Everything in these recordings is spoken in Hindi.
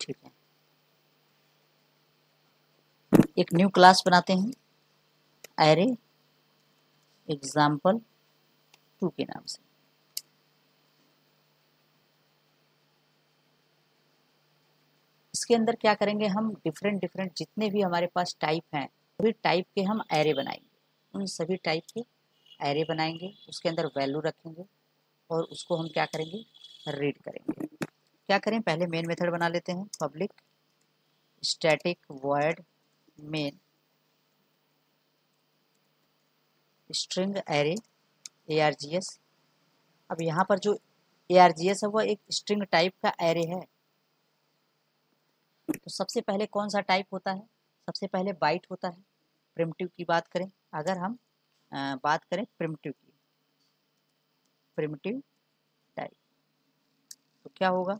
ठीक है, एक न्यू क्लास बनाते हैं एरे एग्जाम्पल 2 के नाम से। इसके अंदर क्या करेंगे, हम डिफरेंट डिफरेंट जितने भी हमारे पास टाइप हैं सभी टाइप के हम एरे बनाएंगे, उन सभी टाइप के एरे बनाएंगे, उसके अंदर वैल्यू रखेंगे और उसको हम क्या करेंगे, रीड करेंगे। क्या करें, पहले मेन मेथड बना लेते हैं, public static void main string array args। अब यहाँ पर जो args है वो एक स्ट्रिंग टाइप का एरे है। तो सबसे पहले कौन सा टाइप होता है, सबसे पहले बाइट होता है। प्रिमिटिव की बात करें, अगर हम बात करें प्रिमिटिव की, प्रिमिटिव टाइप, तो क्या होगा,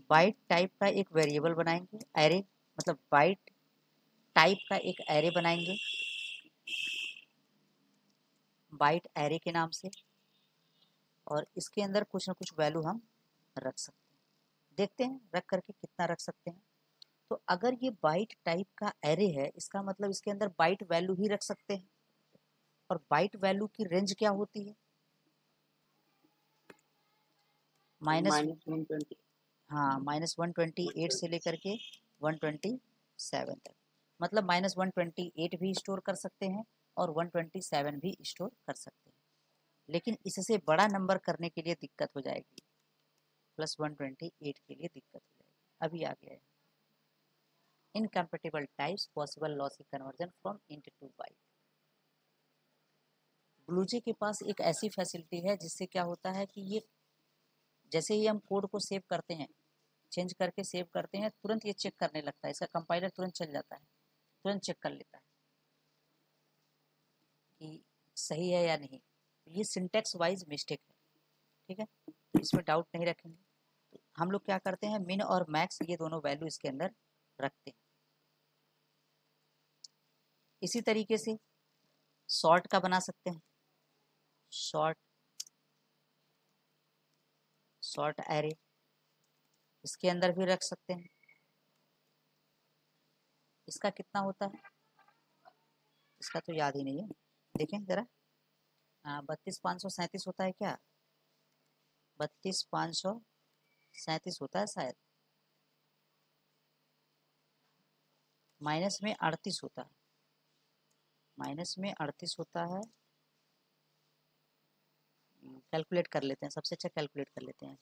बाइट टाइप का एक वेरिएबल बनाएंगे, एरे मतलब बाइट टाइप का एक एरे बनाएंगे बाइट एरे के नाम से, और इसके अंदर कुछ ना कुछ वैल्यू हम रख सकते हैं। देखते हैं रख करके कितना रख सकते हैं। तो अगर ये बाइट टाइप का एरे है, इसका मतलब इसके अंदर बाइट वैल्यू ही रख सकते हैं। और बाइट वैल्यू की रेंज क्या होती है, -120, हाँ -128 से लेकर के 127 तक, मतलब -128 भी स्टोर कर सकते हैं और 127 भी स्टोर कर सकते हैं। लेकिन इससे बड़ा नंबर करने के लिए दिक्कत हो जाएगी, +128 के लिए दिक्कत हो जाएगी। अभी आ गया है, incompatible types possible logic conversion from int to byte. BlueJ के पास एक ऐसी फैसिलिटी है जिससे क्या होता है कि ये जैसे ही हम कोड को सेव करते हैं, चेंज करके सेव करते हैं, तुरंत ये चेक करने लगता है, इसका कंपाइलर तुरंत चल जाता है, तुरंत चेक कर लेता है कि सही है या नहीं। ये सिंटेक्स वाइज मिस्टेक है, ठीक है, तो इसमें डाउट नहीं रखेंगे। तो हम लोग क्या करते हैं, मिन और मैक्स ये दोनों वैल्यू इसके अंदर रखते हैं। इसी तरीके से शॉर्ट का बना सकते हैं, शॉर्ट एरे इसके अंदर भी रख सकते हैं। इसका कितना होता है, इसका तो याद ही नहीं है, देखें जरा, 32,537 होता है क्या, 32,537 होता है शायद, माइनस में 38 होता है, माइनस में 38 होता है। कैलकुलेट कर लेते हैं, सबसे अच्छा कैलकुलेट कर लेते हैं,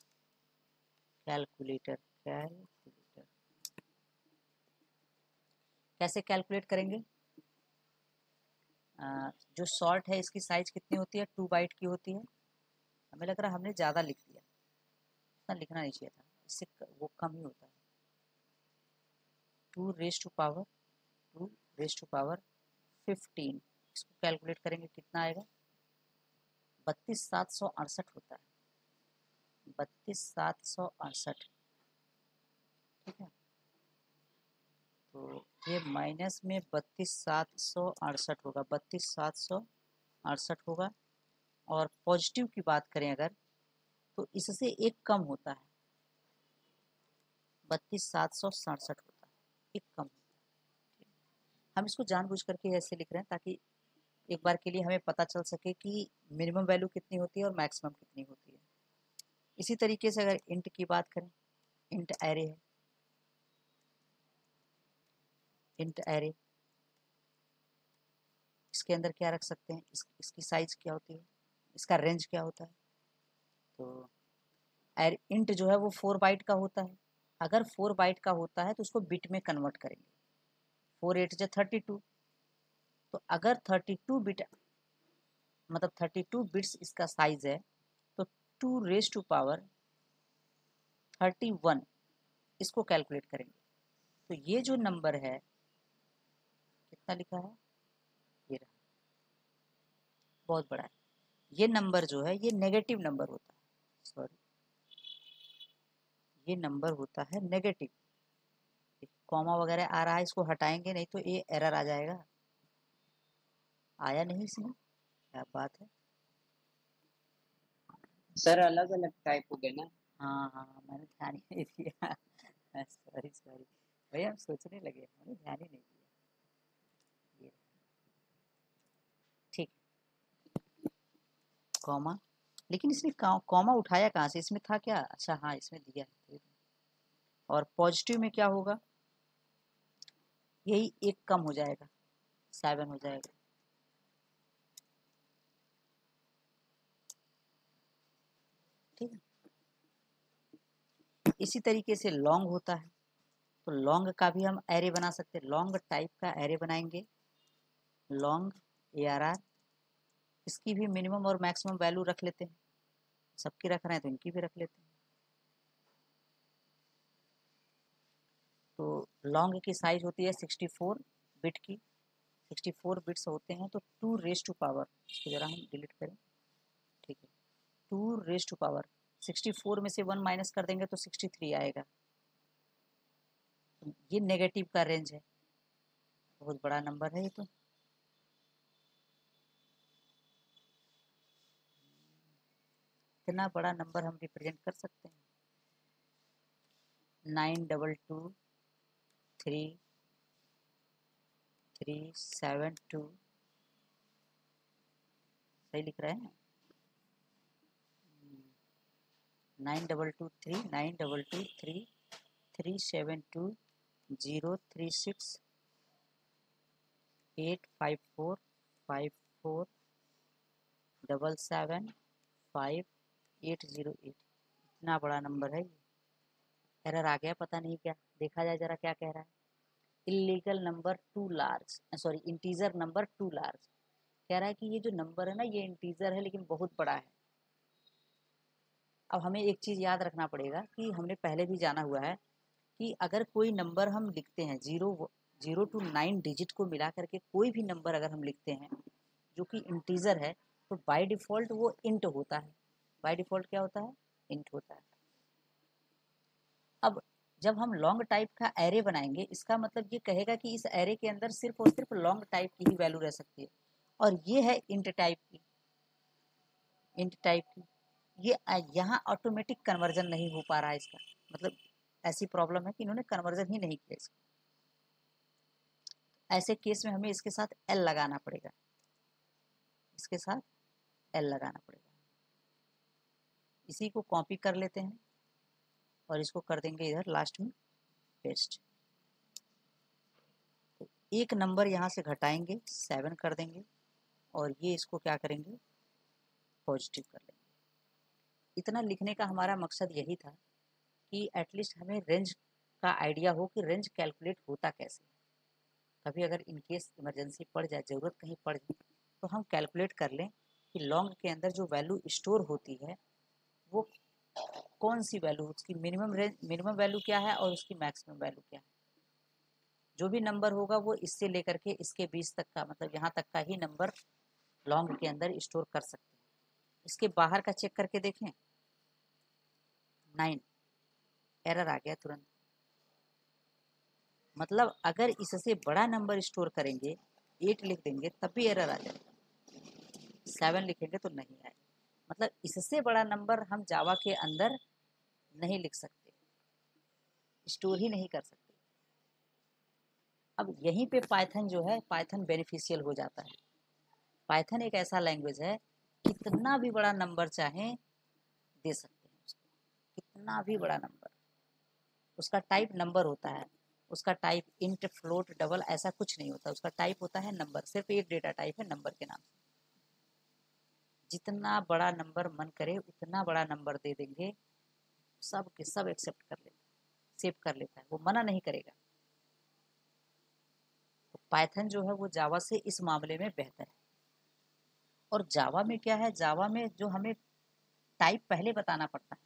कैलकुलेटर कैसे कैलकुलेट करेंगे। जो शॉर्ट है इसकी साइज कितनी होती है, 2 बाइट की होती है। हमें लग रहा है हमने ज़्यादा लिख दिया, इतना लिखना नहीं चाहिए था, इससे वो कम ही होता है। 2 रेज़ टू पावर 15, इसको कैलकुलेट करेंगे कितना आएगा, 32,768 होता है, 32,768, ठीक है। तो ये माइनस में 32,768 होगा, 32,768 होगा। और पॉजिटिव की बात करें अगर, तो इससे एक कम होता है, 32,767 होता है, एक कम होता है। हम इसको जानबूझ करके ऐसे लिख रहे हैं ताकि एक बार के लिए हमें पता चल सके कि मिनिमम वैल्यू कितनी होती है और मैक्सिमम कितनी होती है। इसी तरीके से अगर इंट की बात करें, इंट एरे है, इंट एरे इसके अंदर क्या रख सकते हैं, इसकी साइज क्या होती है, इसका रेंज क्या होता है। तो इंट जो है वो 4 बाइट का होता है, अगर 4 बाइट का होता है तो उसको बिट में कन्वर्ट करेंगे, 4 8 जा 32, तो अगर 32 बिट मतलब 32 बिट्स इसका साइज है, तो 2 रेज़ टू पावर 31 इसको कैलकुलेट करेंगे। तो ये जो नंबर है कितना लिखा है, ये रहा, बहुत बड़ा है। ये नंबर जो है ये नेगेटिव नंबर होता है, सॉरी ये नंबर होता है नेगेटिव। कॉमा वगैरह आ रहा है, इसको हटाएंगे नहीं तो ये एरर आ जाएगा, आया नहीं इसमें, क्या बात है सर अलग अलग टाइप हो गए ना। हाँ हाँ मैंने ध्यान ही नहीं दिया सॉरी सॉरी भैया, हम सोचने लगे, हमने ध्यान ही नहीं दिया। ये ठीक, कॉमा, लेकिन इसने कॉमा उठाया कहाँ से, इसमें था क्या? अच्छा हाँ, इसमें दिया है। और पॉजिटिव में क्या होगा? यही एक कम हो जाएगा, 7 हो जाएगा। ठीक है, इसी तरीके से लॉन्ग होता है, तो लॉन्ग का भी हम एरे बना सकते हैं। लॉन्ग टाइप का एरे बनाएंगे, लॉन्ग ARR, इसकी भी मिनिमम और मैक्सिमम वैल्यू रख लेते हैं। सबकी रख रहे हैं तो इनकी भी रख लेते हैं। तो लॉन्ग की साइज होती है 64 बिट की, 64 बिट्स होते हैं, तो 2 रेज टू पावर, इसको जरा हम डिलीट करें। ठीक है, 2 रेज टू पावर 64 में से 1 माइनस कर देंगे तो 63 आएगा। तो ये नेगेटिव का रेंज है, बहुत बड़ा नंबर है ये तो। इतना बड़ा नंबर हम रिप्रेजेंट कर सकते हैं। 922372, सही लिख रहे हैं? 9223 9372 036 854 5477580 8। इतना बड़ा नंबर है ये। एरर आ गया, पता नहीं क्या, देखा जाए जरा क्या कह रहा है। Illegal number two large, sorry integer number two large, कह रहा है कि ये जो नंबर है ना, ये इंटीजर है लेकिन बहुत बड़ा है। अब हमें एक चीज़ याद रखना पड़ेगा कि हमने पहले भी जाना हुआ है कि अगर कोई नंबर हम लिखते हैं, 0 to 9 डिजिट को मिला करके कोई भी नंबर अगर हम लिखते हैं जो कि इंटीजर है, तो बाय डिफ़ॉल्ट वो इंट होता है। बाय डिफ़ॉल्ट क्या होता है? इंट होता है। अब जब हम लॉन्ग टाइप का एरे बनाएंगे, इसका मतलब ये कहेगा कि इस एरे के अंदर सिर्फ और सिर्फ लॉन्ग टाइप की ही वैल्यू रह सकती है, और ये है इंट टाइप की। इंट टाइप की ये यहाँ ऑटोमेटिक कन्वर्जन नहीं हो पा रहा है इसका, मतलब ऐसी प्रॉब्लम है कि इन्होंने कन्वर्जन ही नहीं किया इसका। ऐसे केस में हमें इसके साथ एल लगाना पड़ेगा, इसके साथ एल लगाना पड़ेगा। इसी को कॉपी कर लेते हैं और इसको कर देंगे इधर लास्ट में पेस्ट। तो एक नंबर यहाँ से घटाएंगे, 7 कर देंगे, और ये इसको क्या करेंगे? पॉजिटिव कर लेंगे। इतना लिखने का हमारा मकसद यही था कि एटलीस्ट हमें रेंज का आइडिया हो कि रेंज कैलकुलेट होता कैसे। कभी अगर इनकेस इमरजेंसी पड़ जाए, ज़रूरत कहीं पड़ जाए, तो हम कैलकुलेट कर लें कि लॉन्ग के अंदर जो वैल्यू स्टोर होती है वो कौन सी वैल्यू, उसकी मिनिमम वैल्यू क्या है और उसकी मैक्सिमम वैल्यू क्या है। जो भी नंबर होगा वो इससे लेकर के इसके बीच तक का, मतलब यहाँ तक का ही नंबर लॉन्ग के अंदर स्टोर कर सकते हैं। इसके बाहर का चेक करके देखें, 9, एरर आ गया तुरंत। मतलब अगर इससे बड़ा नंबर स्टोर करेंगे, 8 लिख देंगे तब भी एरर आ जाएगा, 7 लिखेंगे तो नहीं आएगा। मतलब इससे बड़ा नंबर हम जावा के अंदर नहीं लिख सकते, स्टोर ही नहीं कर सकते। अब यहीं पे पाइथन जो है, पाइथन बेनिफिशियल हो जाता है। पाइथन एक ऐसा लैंग्वेज है, कितना भी बड़ा नंबर चाहें दे सकते हैं उसको, कितना भी बड़ा नंबर। उसका टाइप नंबर होता है, उसका टाइप इंट, फ्लोट, डबल ऐसा कुछ नहीं होता, उसका टाइप होता है नंबर, सिर्फ एक डेटा टाइप है नंबर के नाम से। जितना बड़ा नंबर मन करे उतना बड़ा नंबर दे देंगे, सब के सब एक्सेप्ट कर लेता है, सेव कर लेता है, वो मना नहीं करेगा। तो पाइथन जो है वो जावा से इस मामले में बेहतर है। और जावा में क्या है, जावा में जो हमें टाइप पहले बताना पड़ता है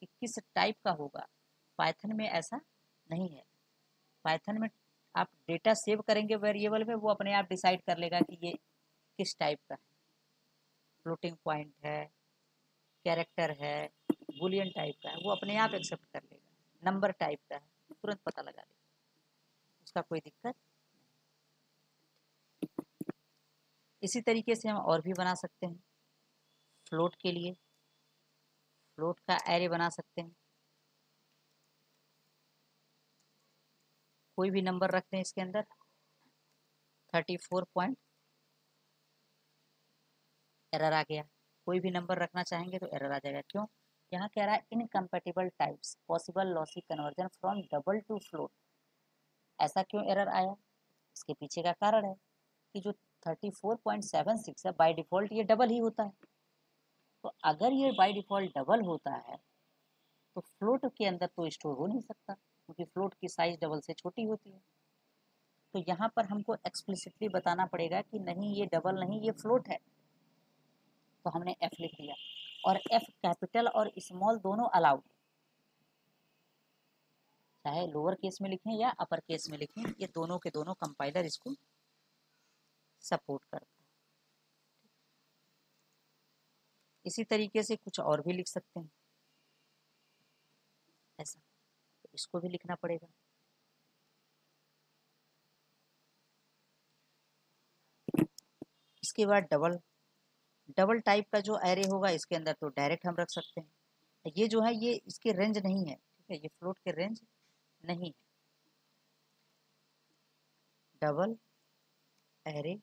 कि किस टाइप का होगा, पाइथन में ऐसा नहीं है। पाइथन में आप डेटा सेव करेंगे वेरिएबल में, वो अपने आप डिसाइड कर लेगा कि ये किस टाइप का है, फ्लोटिंग पॉइंट है, कैरेक्टर है, बुलियन टाइप का है, वो अपने आप एक्सेप्ट कर लेगा। नंबर टाइप का है, तुरंत पता लगा लेगा, उसका कोई दिक्कत। इसी तरीके से हम और भी बना सकते हैं। फ्लोट के लिए फ्लोट का एरे बना सकते हैं। कोई भी नंबर रखते हैं इसके अंदर 34 पॉइंट, एरर आ गया। कोई भी नंबर रखना चाहेंगे तो एरर आ जाएगा। क्यों? यहाँ कह रहा है incompatible types possible lossy conversion from double two float. ऐसा क्यों एरर आया? इसके पीछे का कारण है कि जो 34.76 है बाय डिफॉल्ट ये डबल ही होता है। तो अगर ये बाय डिफॉल्ट डबल होता है तो फ्लोट के अंदर तो स्टोर हो नहीं सकता, क्योंकि फ्लोट की साइज डबल से छोटी होती है। तो यहाँ पर हमको एक्सप्लिसिटली बताना पड़ेगा कि नहीं ये डबल नहीं, ये फ्लोट है। तो हमने एफ लिख दिया, और एफ कैपिटल और स्मॉल दोनों अलाउड, चाहे लोअर केस में लिखें या अपर केस में लिखें, ये दोनों के दोनों कंपाइलर इसको सपोर्ट करता है। इसी तरीके से कुछ और भी लिख सकते हैं ऐसा, तो इसको भी लिखना पड़ेगा। इसके बाद डबल टाइप का जो एरे होगा इसके अंदर तो डायरेक्ट हम रख सकते हैं। ये जो है ये इसके रेंज नहीं है, ठीक है, ये फ्लोट के रेंज नहीं है। डबल एरे,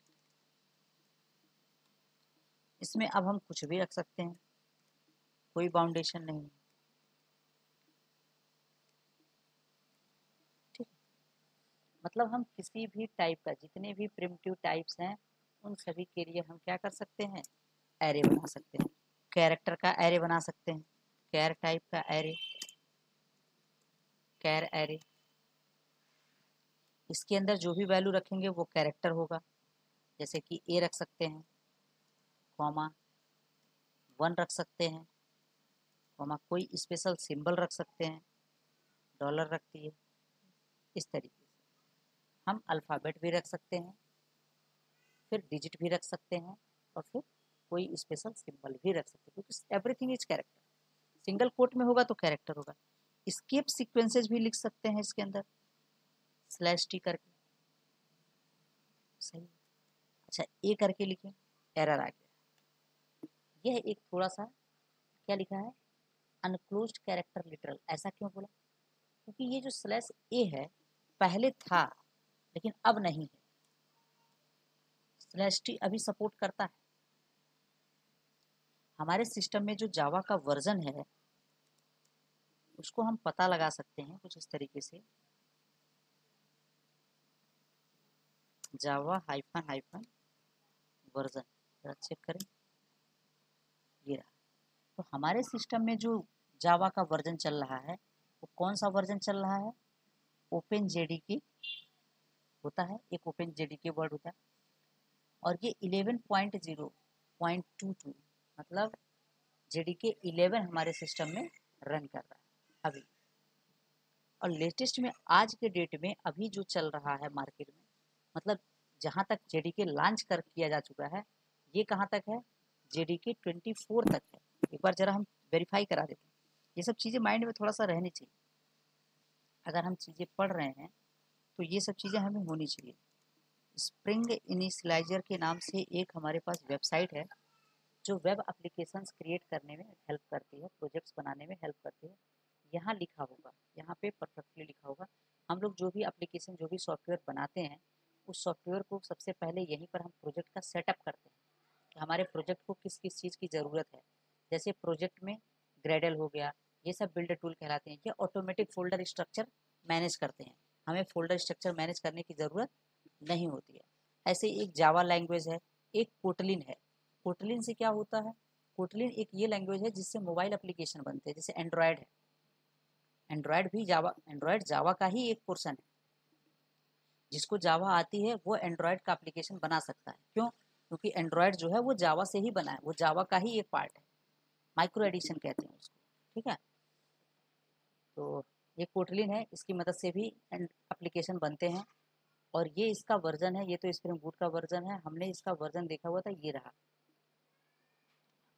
इसमें अब हम कुछ भी रख सकते हैं, कोई बाउंडेशन नहीं है, ठीक। मतलब हम किसी भी टाइप का, जितने भी प्रिमिटिव टाइप्स हैं उन सभी के लिए हम क्या कर सकते हैं, एरे बना सकते हैं। कैरेक्टर का एरे बना सकते हैं, कैर टाइप का एरे, कैर एरे। इसके अंदर जो भी वैल्यू रखेंगे वो कैरेक्टर होगा, जैसे कि ए रख सकते हैं, कॉमा 1 रख सकते हैं, कॉमा कोई स्पेशल सिंबल रख सकते हैं, डॉलर रखती है। इस तरीके से हम अल्फ़ाबेट भी रख सकते हैं, फिर डिजिट भी रख सकते हैं, और फिर कोई स्पेशल सिंबल भी रख सकते हैं, क्योंकि everything is character. Single quote में होगा तो कैरेक्टर होगा। स्केप सीक्वेंसेस भी लिख सकते हैं इसके अंदर स्लैश टी करके, सही। अच्छा ए करके लिखें, एरर आ गया। यह एक थोड़ा सा क्या लिखा है, अनक्लोज्ड कैरेक्टर लिटरल। ऐसा क्यों बोला? क्योंकि ये जो स्लैश ए है पहले था लेकिन अब नहीं है। स्लैश टी अभी सपोर्ट करता है। हमारे सिस्टम में जो जावा का वर्जन है उसको हम पता लगा सकते हैं कुछ इस तरीके से, जावा हाइफन हाइफन वर्जन, जरा चेक करें, ये रहा। तो हमारे सिस्टम में जो जावा का वर्जन चल रहा है वो कौन सा वर्जन चल रहा है, ओपन जेडीके होता है, एक ओपन जेडीके वर्ड होता है, और ये 11.0.22 मतलब जेडीके 11 हमारे सिस्टम में रन कर रहा है अभी। और लेटेस्ट में आज के डेट में अभी जो चल रहा है मार्केट में, मतलब जहाँ तक जेडीके लॉन्च कर किया जा चुका है, ये कहाँ तक है, जेडीके 24 तक है। एक बार जरा हम वेरीफाई करा देते हैं। ये सब चीज़ें माइंड में थोड़ा सा रहनी चाहिए। अगर हम चीज़ें पढ़ रहे हैं तो ये सब चीज़ें हमें होनी चाहिए। स्प्रिंग इनिशियलाइजर के नाम से एक हमारे पास वेबसाइट है जो वेब एप्लीकेशंस क्रिएट करने में हेल्प करती है, प्रोजेक्ट्स बनाने में हेल्प करती है। यहाँ लिखा होगा, यहाँ पे परफेक्टली लिखा होगा। हम लोग जो भी एप्लीकेशन, जो भी सॉफ्टवेयर बनाते हैं उस सॉफ्टवेयर को सबसे पहले यहीं पर हम प्रोजेक्ट का सेटअप करते हैं कि हमारे प्रोजेक्ट को किस किस चीज़ की ज़रूरत है। जैसे प्रोजेक्ट में ग्रेडल हो गया, ये सब बिल्डर टूल कहलाते हैं। ये ऑटोमेटिक फोल्डर स्ट्रक्चर मैनेज करते हैं, हमें फोल्डर स्ट्रक्चर मैनेज करने की ज़रूरत नहीं होती है। ऐसे एक जावा लैंग्वेज है, एक कोटलिन है। कोटलिन से क्या होता है, कोटलिन एक ये लैंग्वेज है जिससे मोबाइल एप्लीकेशन बनते हैं, जैसे एंड्रॉयड है। एंड्रॉयड भी जावा, एंड्रॉयड जावा का ही एक पोर्शन है। जिसको जावा आती है वो एंड्रॉयड का एप्लीकेशन बना सकता है। क्यों? क्योंकि एंड्रॉयड जो है वो जावा से ही बना है, वो जावा का ही एक पार्ट है, माइक्रो एडिशन कहते हैं उसको, ठीक है। तो ये कोटलिन है, इसकी मदद से भी एप्लीकेशन बनते हैं। और ये इसका वर्जन है, ये तो स्प्रिंग बूट का वर्जन है, हमने इसका वर्जन देखा हुआ था, ये रहा।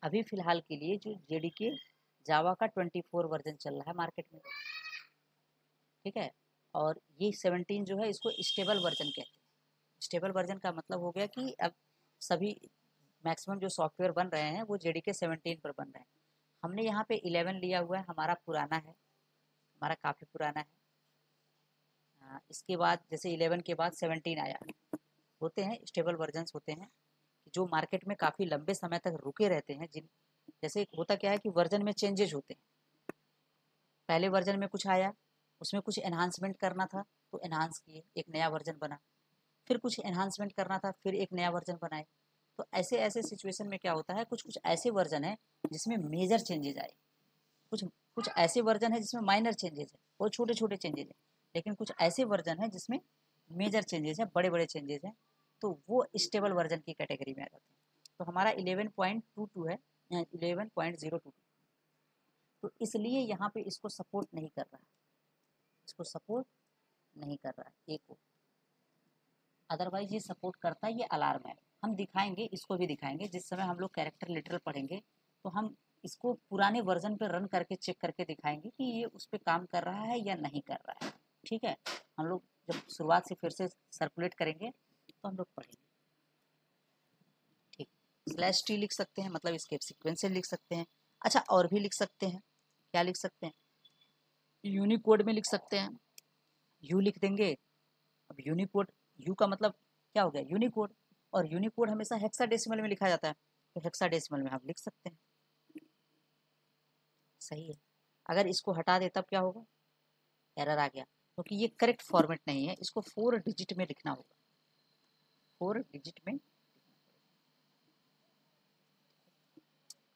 अभी फिलहाल के लिए जो जेडीके जावा का 24 वर्जन चल रहा है मार्केट में, ठीक है। और ये 17 जो है इसको स्टेबल वर्जन कहते हैं। स्टेबल वर्जन का मतलब हो गया कि अब सभी मैक्सिमम जो सॉफ्टवेयर बन रहे हैं वो जेडीके 17 पर बन रहे हैं। हमने यहाँ पे 11 लिया हुआ है, हमारा पुराना है, हमारा काफ़ी पुराना है। इसके बाद जैसे 11 के बाद 17 आया, होते हैं स्टेबल वर्जन्स होते हैं जो मार्केट में काफ़ी लंबे समय तक रुके रहते हैं। जिन जैसे होता क्या है कि वर्जन में चेंजेज होते हैं, पहले वर्जन में कुछ आया, उसमें कुछ एनहांसमेंट करना था तो एनहांस किए, एक नया वर्जन बना, फिर कुछ एनहांसमेंट करना था, फिर एक नया वर्जन बनाए। तो ऐसे ऐसे सिचुएशन में क्या होता है, कुछ कुछ ऐसे वर्जन है जिसमें मेजर चेंजेज आए, कुछ कुछ ऐसे वर्जन है जिसमें माइनर चेंजेस है, वो छोटे छोटे चेंजेस है, लेकिन कुछ ऐसे वर्जन है जिसमें मेजर चेंजेस है, बड़े बड़े चेंजेस हैं, तो वो स्टेबल वर्जन की कैटेगरी में आ जाते हैं। तो हमारा 11.22 है, 11.022, तो इसलिए यहाँ पे इसको सपोर्ट नहीं कर रहा है, इसको सपोर्ट नहीं कर रहा है, एक को, अदरवाइज ये सपोर्ट करता है, ये अलार्म है। हम दिखाएंगे, इसको भी दिखाएंगे जिस समय हम लोग कैरेक्टर लिटरल पढ़ेंगे, तो हम इसको पुराने वर्जन पे रन करके चेक करके दिखाएंगे कि ये उस पर काम कर रहा है या नहीं कर रहा है। ठीक है, हम लोग जब शुरुआत से फिर से सर्कुलेट करेंगे तो हम लोग पढ़ेंगे। ठीक, /t लिख सकते हैं, मतलब इसके सीक्वेंस लिख सकते हैं। अच्छा, और भी लिख सकते हैं, क्या लिख सकते हैं, यूनिकोड में लिख सकते हैं, यू लिख देंगे। अब यूनिकोड, यू का मतलब क्या हो गया, यूनिकोड, और यूनिकोड हमेशा हेक्साडेसिमल में लिखा जाता है, तो हेक्साडेसिमल में हम लिख सकते हैं। सही है। अगर इसको हटा दे तब क्या होगा, एरर आ गया, क्योंकि ये करेक्ट फॉर्मेट नहीं है, इसको 4 डिजिट में लिखना होगा, 4 डिजिट में।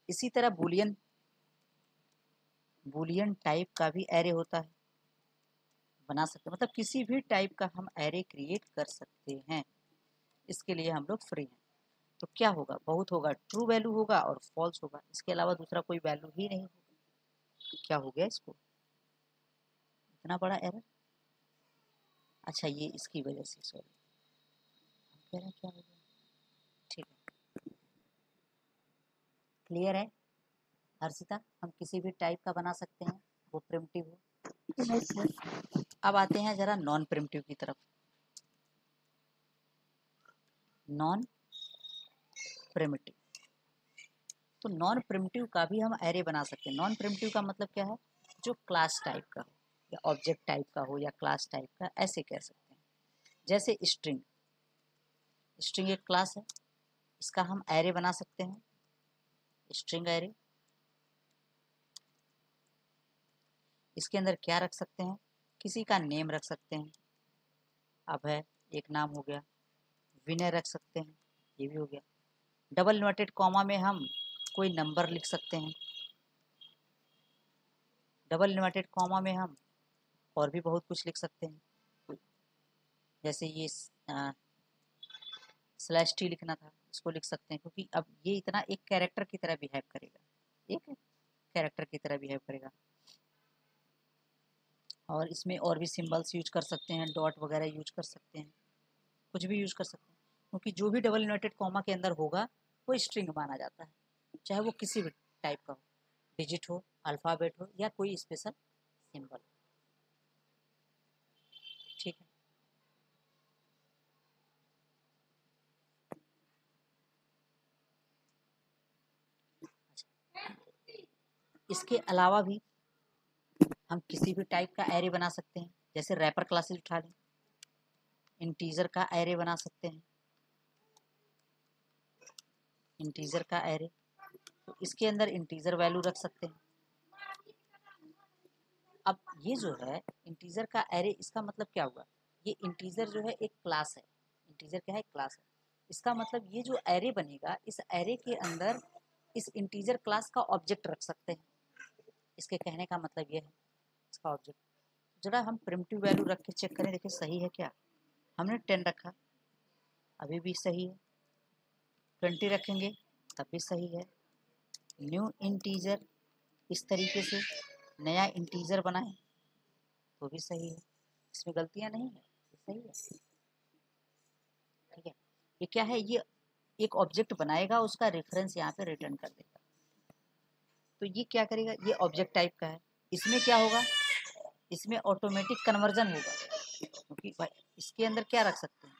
इसी तरह बुलियन, बुलियन टाइप का भी एरे होता है, बना सकते हैं, मतलब किसी भी टाइप का हम एरे क्रिएट कर सकते हैं, इसके लिए हम लोग फ्री हैं। तो क्या होगा, बहुत होगा, ट्रू वैल्यू होगा और फॉल्स होगा, इसके अलावा दूसरा कोई वैल्यू ही नहीं होगा। क्या हो गया इसको, इतना बड़ा एरर। अच्छा, ये इसकी वजह से, सॉरी, कह रहे हैं क्या हो गया। ठीक है, क्लियर है हर्षिता, हम किसी भी टाइप का बना सकते हैं, वो प्रिमिटिव हो। अब आते हैं जरा नॉन प्रिमिटिव की तरफ। नॉन प्रिमिटिव, तो नॉन प्रिमिटिव का भी हम एरे बना सकते हैं। नॉन प्रिमिटिव का मतलब क्या है, जो क्लास टाइप का हो या ऑब्जेक्ट टाइप का हो या क्लास टाइप का, ऐसे कह सकते हैं। जैसे स्ट्रिंग, स्ट्रिंग एक क्लास है, इसका हम एरे बना सकते हैं, स्ट्रिंग एरे। इसके अंदर क्या रख सकते हैं, किसी का नेम रख सकते हैं, अभय एक नाम हो गया, विनय रख सकते हैं, ये भी हो गया। डबल इन्वर्टेड कॉमा में हम कोई नंबर लिख सकते हैं, डबल इन्वर्टेड कॉमा में हम और भी बहुत कुछ लिख सकते हैं। जैसे ये /t लिखना था, इसको लिख सकते हैं, क्योंकि अब ये इतना एक कैरेक्टर की तरह बिहेव करेगा, एक कैरेक्टर की तरह बिहेव करेगा। और इसमें और भी सिंबल्स यूज कर सकते हैं, डॉट वगैरह यूज कर सकते हैं, कुछ भी यूज कर सकते हैं, क्योंकि जो भी डबल इन्वर्टेड कॉमा के अंदर होगा वो स्ट्रिंग माना जाता है, चाहे वो किसी भी टाइप का हो, डिजिट हो, अल्फ़ाबेट हो या कोई स्पेशल सिंबल। ठीक है, इसके अलावा भी हम किसी भी टाइप का एरे बना सकते हैं, जैसे रैपर क्लासेस उठा लें, इंटीजर का एरे बना सकते हैं, इंटीजर का एरे, तो इसके अंदर इंटीजर वैल्यू रख सकते हैं। अब ये जो है इंटीजर का एरे, इसका मतलब क्या हुआ, ये इंटीजर जो है एक क्लास है, इंटीजर क्या है, क्लास है। इसका मतलब ये जो एरे बनेगा, इस एरे के अंदर इस इंटीजर क्लास का ऑब्जेक्ट रख सकते हैं, इसके कहने का मतलब ये है, इसका ऑब्जेक्ट। जरा हम प्रिमिटिव वैल्यू रख के चेक करें, देखिए सही है क्या। हमने 10 रखा, अभी भी सही है, 20 रखेंगे तब भी सही है। न्यू इंटीजर, इस तरीके से नया इंटीजर बनाएं तो भी सही है, इसमें गलतियां नहीं है, सही है। ठीक है, ये क्या है, ये एक ऑब्जेक्ट बनाएगा, उसका रेफरेंस यहाँ पे रिटर्न कर देगा, तो ये क्या करेगा, ये ऑब्जेक्ट टाइप का है, इसमें क्या होगा, इसमें ऑटोमेटिक कन्वर्जन होगा, क्योंकि भाई इसके अंदर क्या रख सकते हैं,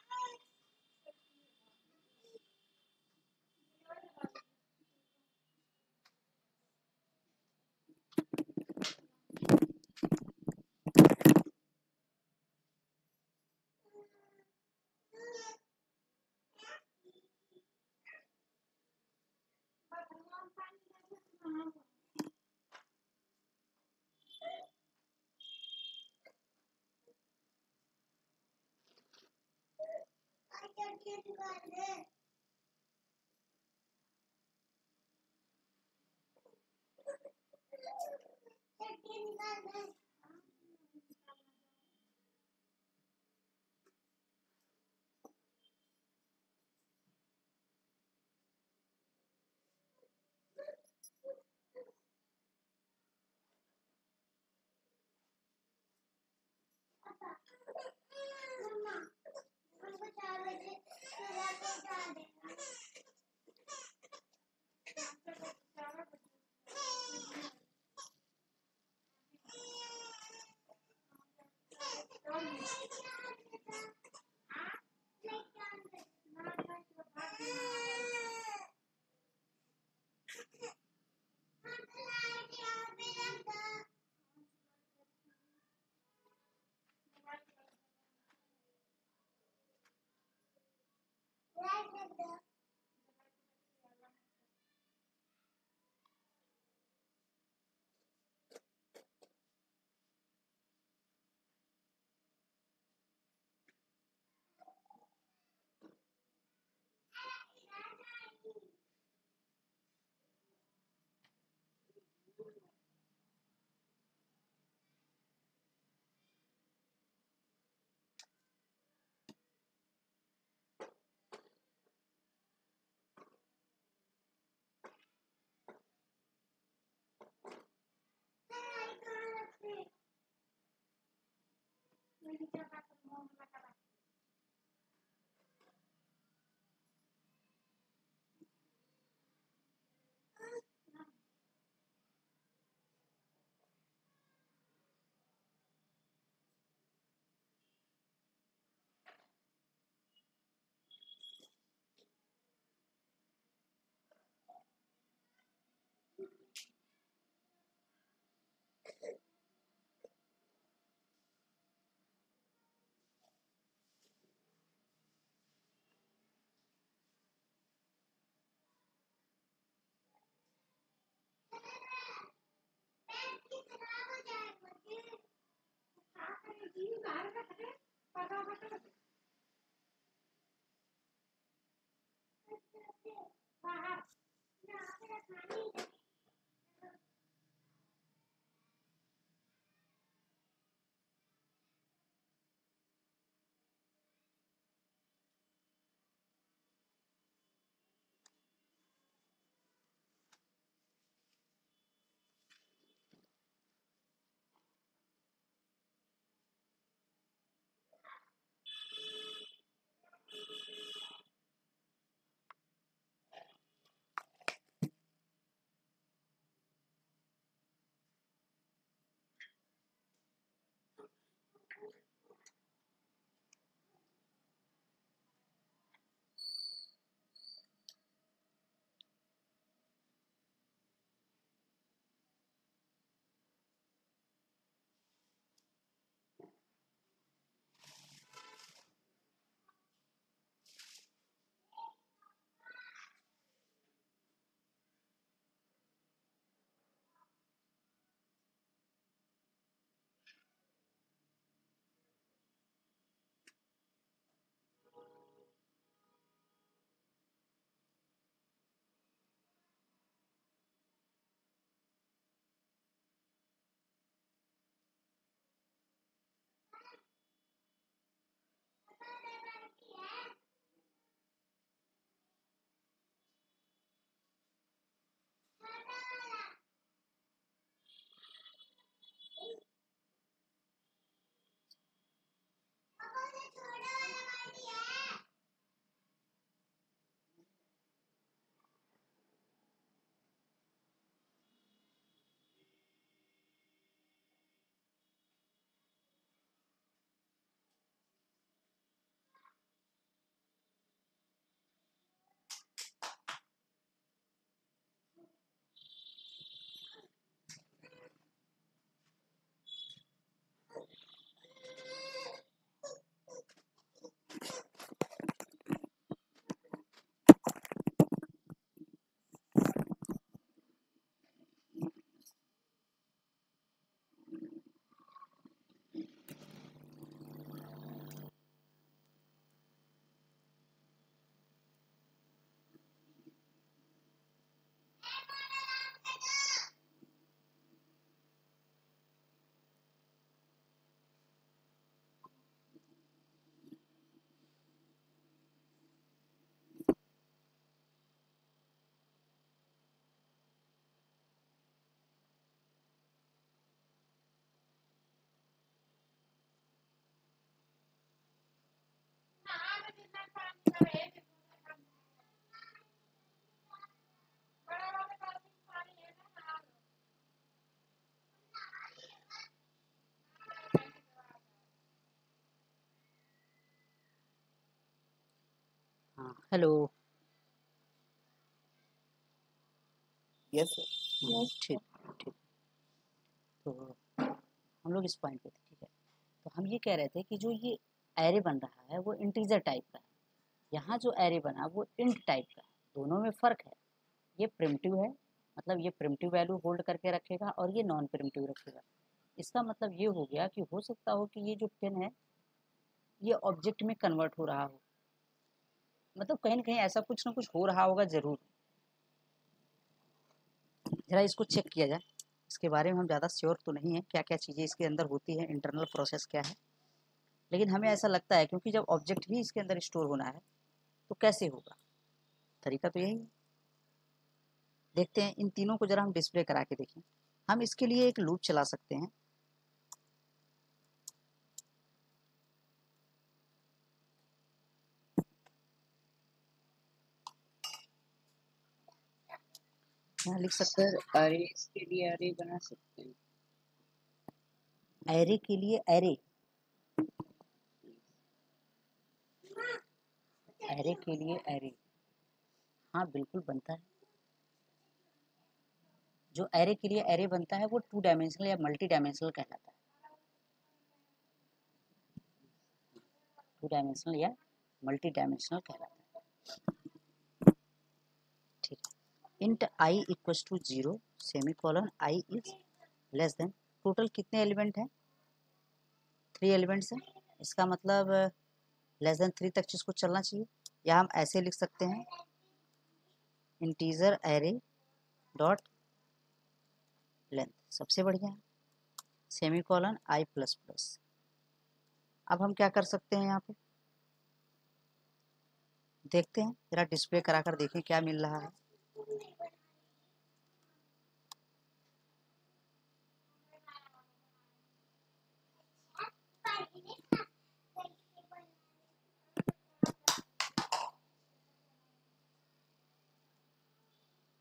हाँ हेलो। यस ठीक ठीक। तो हम लोग इस पॉइंट पे थे, ठीक है। तो हम ये कह रहे थे कि जो ये एरे बन रहा है वो इंटीजर टाइप का है, यहाँ जो एरे बना वो इंट टाइप का है। दोनों में फ़र्क है, ये प्रिमिटिव है, मतलब ये प्रिमिटिव वैल्यू होल्ड करके रखेगा और ये नॉन प्रिमिटिव रखेगा। इसका मतलब ये हो गया कि हो सकता हो कि ये जो पेन है ये ऑब्जेक्ट में कन्वर्ट हो रहा हो, मतलब कहीं ना कहीं ऐसा कुछ ना कुछ हो रहा होगा ज़रूर। ज़रा इसको चेक किया जाए, इसके बारे में हम ज़्यादा श्योर तो नहीं है क्या क्या चीज़ें इसके अंदर होती है, इंटरनल प्रोसेस क्या है, लेकिन हमें ऐसा लगता है क्योंकि जब ऑब्जेक्ट ही इसके अंदर स्टोर होना है तो कैसे होगा, तरीका तो यही है। देखते हैं इन तीनों को जरा हम डिस्प्ले करा के देखें। हम इसके लिए एक लूप चला सकते हैं। यहाँ लिख सकते सर अरेज के लिए अरे बना सकते हैं। हैं एरे के लिए एरे, एरे के लिए एरे, हाँ बिल्कुल बनता है। जो एरे के लिए एरे बनता है वो 2 डायमेंशनल या मल्टी डायमेंशनल कहलाता है। 2 डायमेंशनल या मल्टी डायमेंशनल कहलाता है, ठीक है। Int i equals to 0 semi colon i is less than, total कितने एलिमेंट हैं, 3 एलिमेंट्स हैं। इसका मतलब लेस देन 3 तक चीज़ को चलना चाहिए, या हम ऐसे लिख सकते हैं इंटीजर एरे डॉट लेंथ, सबसे बढ़िया है, सेमी कॉलन आई प्लस प्लस। अब हम क्या कर सकते हैं, यहाँ पे देखते हैं, जरा डिस्प्ले करा कर देखें क्या मिल रहा है।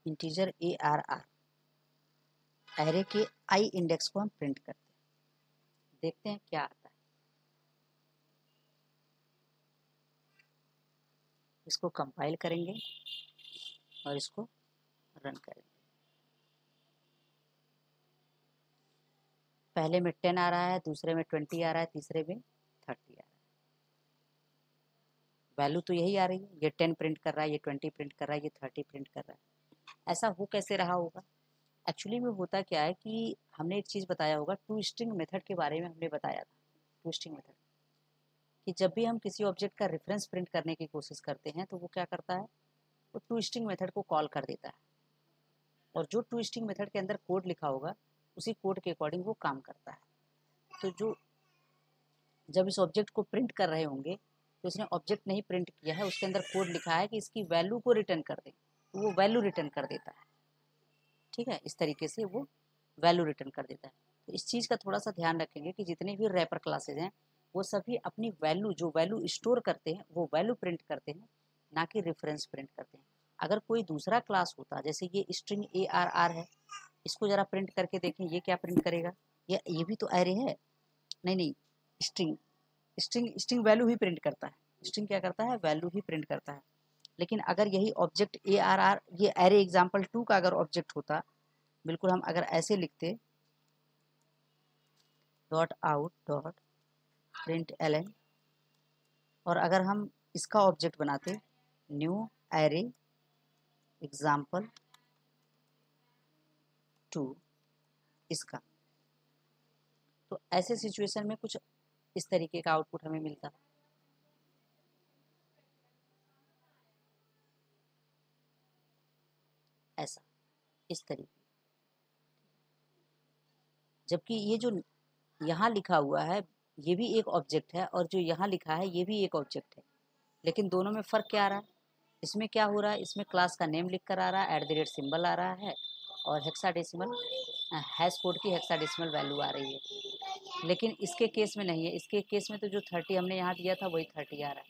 Integer a r r, array के आई इंडेक्स को हम प्रिंट करते हैं, देखते हैं क्या आता है। इसको कंपाइल करेंगे और इसको रन करेंगे। पहले में 10 आ रहा है, दूसरे में 20 आ रहा है, तीसरे में 30 आ रहा है। वैल्यू तो यही आ रही है, ये 10 प्रिंट कर रहा है, ये 20 प्रिंट कर रहा है, ये 30 प्रिंट कर रहा है। ऐसा हो कैसे रहा होगा, एक्चुअली में होता क्या है कि हमने एक चीज़ बताया होगा, टू स्ट्रिंग मेथड के बारे में हमने बताया था। टू स्ट्रिंग मेथड कि जब भी हम किसी ऑब्जेक्ट का रेफरेंस प्रिंट करने की कोशिश करते हैं तो वो क्या करता है, वो टू स्ट्रिंग मेथड को कॉल कर देता है, और जो टू स्ट्रिंग मेथड के अंदर कोड लिखा होगा उसी कोड के अकॉर्डिंग वो काम करता है। तो जो जब इस ऑब्जेक्ट को प्रिंट कर रहे होंगे तो इसने ऑब्जेक्ट नहीं प्रिंट किया है, उसके अंदर कोड लिखा है कि इसकी वैल्यू को रिटर्न कर दे, तो वो वैल्यू रिटर्न कर देता है, ठीक है। इस तरीके से वो वैल्यू रिटर्न कर देता है। तो इस चीज़ का थोड़ा सा ध्यान रखेंगे कि जितने भी रैपर क्लासेज हैं वो सभी अपनी वैल्यू, जो वैल्यू स्टोर करते हैं वो वैल्यू प्रिंट करते हैं, ना कि रेफरेंस प्रिंट करते हैं। अगर कोई दूसरा क्लास होता, जैसे ये स्ट्रिंग ए आर आर है, इसको ज़रा प्रिंट करके देखें, ये क्या प्रिंट करेगा, ये भी तो एरे है, नहीं नहीं, स्ट्रिंग, स्ट्रिंग वैल्यू ही प्रिंट करता है, स्ट्रिंग क्या करता है, वैल्यू ही प्रिंट करता है। लेकिन अगर यही ऑब्जेक्ट ए आर आर, ये एरे एग्जाम्पल 2 का अगर ऑब्जेक्ट होता, बिल्कुल हम अगर ऐसे लिखते dot out dot print l n, और अगर हम इसका ऑब्जेक्ट बनाते न्यू एरे एग्जाम्पल 2 इसका, तो ऐसे सिचुएशन में कुछ इस तरीके का आउटपुट हमें मिलता। ऐसा, इस तरीके, जबकि ये जो यहाँ लिखा हुआ है ये भी एक ऑब्जेक्ट है, और जो यहाँ लिखा है ये भी एक ऑब्जेक्ट है, लेकिन दोनों में फ़र्क क्या आ रहा है, इसमें क्या हो रहा है, इसमें क्लास का नेम लिख कर आ रहा है, @ सिंबल आ रहा है, और हेक्साडेसिमल हैश कोड की हेक्साडेसिमल वैल्यू आ रही है। लेकिन इसके केस में नहीं है, इसके केस में तो जो 30 हमने यहाँ दिया था वही 30 आ रहा है।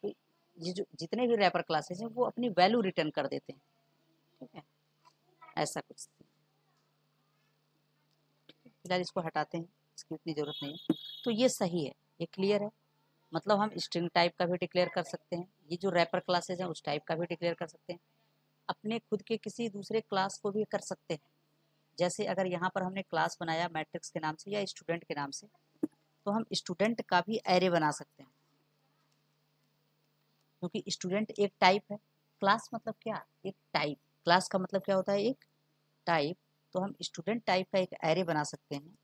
तो ये जो जितने भी रैपर क्लासेस हैं वो अपनी वैल्यू रिटर्न कर देते हैं, ठीक है, ऐसा कुछ। फिलहाल इसको हटाते हैं, इसकी उतनी ज़रूरत नहीं है। तो ये सही है, ये क्लियर है। मतलब हम स्ट्रिंग टाइप का भी डिक्लेयर कर सकते हैं, ये जो रैपर क्लासेज हैं उस टाइप का भी डिक्लेयर कर सकते हैं, अपने खुद के किसी दूसरे क्लास को भी कर सकते हैं। जैसे अगर यहाँ पर हमने क्लास बनाया मैट्रिक्स के नाम से या स्टूडेंट के नाम से, तो हम स्टूडेंट का भी एरे बना सकते हैं, क्योंकि स्टूडेंट एक टाइप है। क्लास मतलब क्या, एक टाइप। क्लास का मतलब क्या होता है, एक टाइप। तो हम स्टूडेंट टाइप का एक एरे बना सकते हैं,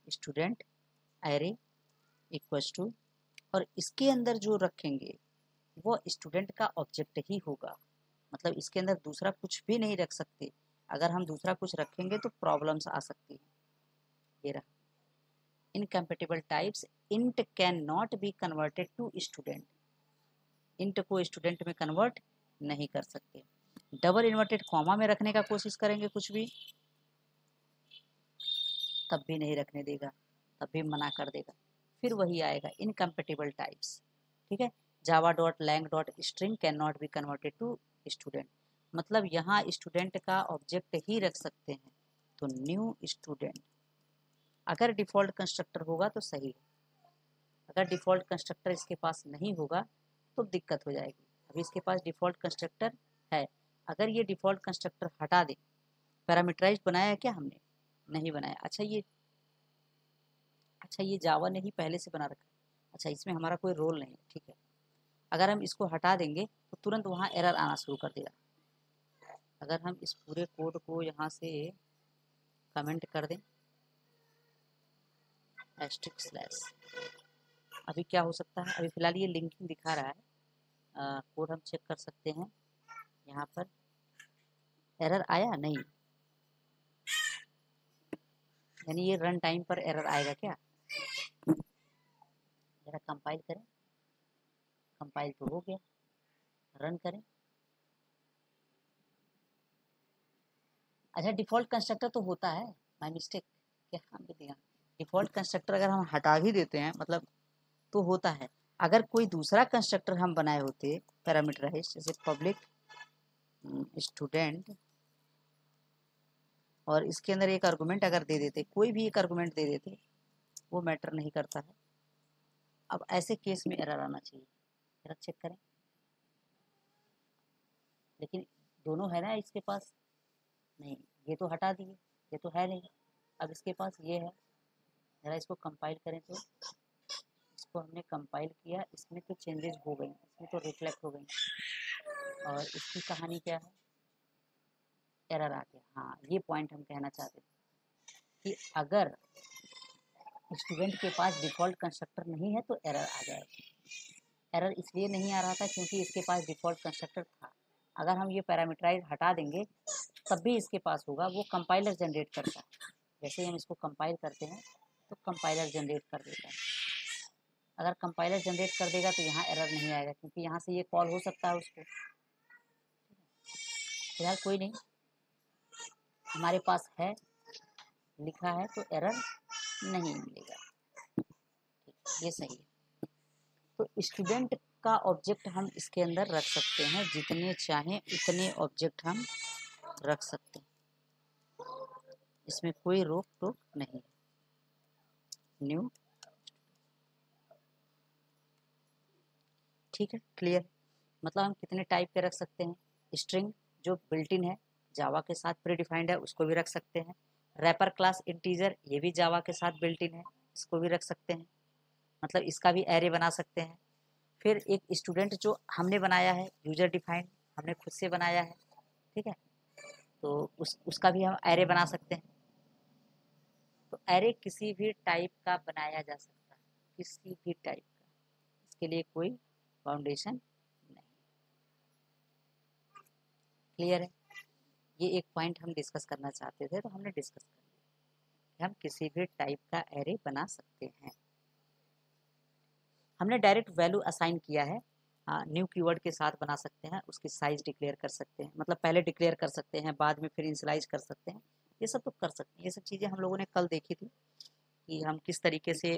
स्टूडेंट एरे इक्वल्स टू, और इसके अंदर जो रखेंगे वो स्टूडेंट का ऑब्जेक्ट ही होगा। मतलब इसके अंदर दूसरा कुछ भी नहीं रख सकते, अगर हम दूसरा कुछ रखेंगे तो प्रॉब्लम्स आ सकती है। ये रहा, incompatible types, int can not be converted to student, int को स्टूडेंट में कन्वर्ट नहीं कर सकते। डबल इन्वर्टेड कॉमा में रखने का कोशिश करेंगे कुछ भी, तब भी नहीं रखने देगा, तब भी मना कर देगा, फिर वही आएगा इनकम्पेटिबल टाइप्स, ठीक है। Java dot lang dot string can not be converted to student, मतलब यहाँ स्टूडेंट का ऑब्जेक्ट ही रख सकते हैं। तो न्यू स्टूडेंट, अगर डिफ़ॉल्ट कंस्ट्रक्टर होगा तो सही है, अगर डिफ़ॉल्ट कंस्ट्रक्टर इसके पास नहीं होगा तो दिक्कत हो जाएगी। अभी इसके पास डिफ़ॉल्ट कंस्ट्रक्टर है, अगर ये डिफ़ॉल्ट कंस्ट्रक्टर हटा दे, पैरामीटराइज बनाया है क्या हमने, नहीं बनाया। अच्छा ये जावा ने ही पहले से बना रखा है, अच्छा इसमें हमारा कोई रोल नहीं है, ठीक है। अगर हम इसको हटा देंगे तो तुरंत वहाँ एरर आना शुरू कर देगा। अगर हम इस पूरे कोड को यहाँ से कमेंट कर दें एस्ट्रिक स्लैश, अभी क्या हो सकता है, अभी फ़िलहाल ये लिंकिंग दिखा रहा है, कोड हम चेक कर सकते हैं। यहाँ पर एरर आया नहीं, यानी ये रन टाइम पर एरर आएगा क्या, जरा कंपाइल करें, कंपाइल तो हो गया, रन करें। अच्छा डिफ़ॉल्ट कंस्ट्रक्टर तो होता है, माय मिस्टेक, क्या हम भी दिया, डिफ़ॉल्ट कंस्ट्रक्टर अगर हम हटा भी देते हैं मतलब तो होता है। अगर कोई दूसरा कंस्ट्रक्टर हम बनाए होते पैरामीटराइज, जैसे पब्लिक स्टूडेंट, और इसके अंदर एक आर्गुमेंट अगर दे देते, कोई भी एक आर्गुमेंट दे देते, वो मैटर नहीं करता है। अब ऐसे केस में एरर आना चाहिए, एरर चेक करें, लेकिन दोनों है ना इसके पास, नहीं ये तो हटा दिए, ये तो है नहीं, अब इसके पास ये है। ज़रा इसको कंपाइल करें, तो इसको हमने कंपाइल किया, इसमें तो चेंजेस हो गए, इसमें तो रिफ्लेक्ट हो गई, और इसकी कहानी क्या है, एरर आ गया। हाँ ये पॉइंट हम कहना चाहते थे कि अगर स्टूडेंट के पास डिफ़ॉल्ट कंस्ट्रक्टर नहीं है तो एरर आ जाएगा। एरर इसलिए नहीं आ रहा था क्योंकि इसके पास डिफ़ॉल्ट कंस्ट्रक्टर था। अगर हम ये पैरामीटराइज हटा देंगे तब भी इसके पास होगा, वो कंपाइलर जनरेट करता है। जैसे ही हम इसको कंपाइल करते हैं तो कंपाइलर जनरेट कर देता है। अगर कंपाइलर जनरेट कर देगा तो यहाँ एरर नहीं आएगा, क्योंकि यहाँ से ये कॉल हो सकता है उसको। फिलहाल कोई नहीं, हमारे पास है, लिखा है, तो एरर नहीं मिलेगा, ये सही है। तो स्टूडेंट का ऑब्जेक्ट हम इसके अंदर रख सकते हैं, जितने चाहें उतने ऑब्जेक्ट हम रख सकते हैं, इसमें कोई रोक टोक नहीं है। न्यू, ठीक है, क्लियर। मतलब हम कितने टाइप के रख सकते हैं, स्ट्रिंग जो बिल्ट इन है, जावा के साथ प्री डिफाइंड है, उसको भी रख सकते हैं। रैपर क्लास इंटीजर, ये भी जावा के साथ बिल्ट इन है, इसको भी रख सकते हैं, मतलब इसका भी एरे बना सकते हैं। फिर एक स्टूडेंट जो हमने बनाया है, यूजर डिफाइंड, हमने खुद से बनाया है, ठीक है, तो उसका भी हम एरे बना सकते हैं। तो एरे किसी भी टाइप का बनाया जा सकता है, किसी भी टाइप का, इसके लिए कोई बाउंडेशन नहीं। क्लियर है, ये एक पॉइंट हम डिस्कस करना चाहते थे तो हमने डिस्कस कर लिया, हम किसी भी टाइप का एरे बना सकते हैं। हमने डायरेक्ट वैल्यू असाइन किया है, न्यू कीवर्ड के साथ बना सकते हैं, उसकी साइज डिक्लेयर कर सकते हैं, मतलब पहले डिक्लेयर कर सकते हैं, बाद में फिर इनिशियलाइज कर सकते हैं, ये सब तो कर सकते हैं। ये सब चीज़ें हम लोगों ने कल देखी थी कि हम किस तरीके से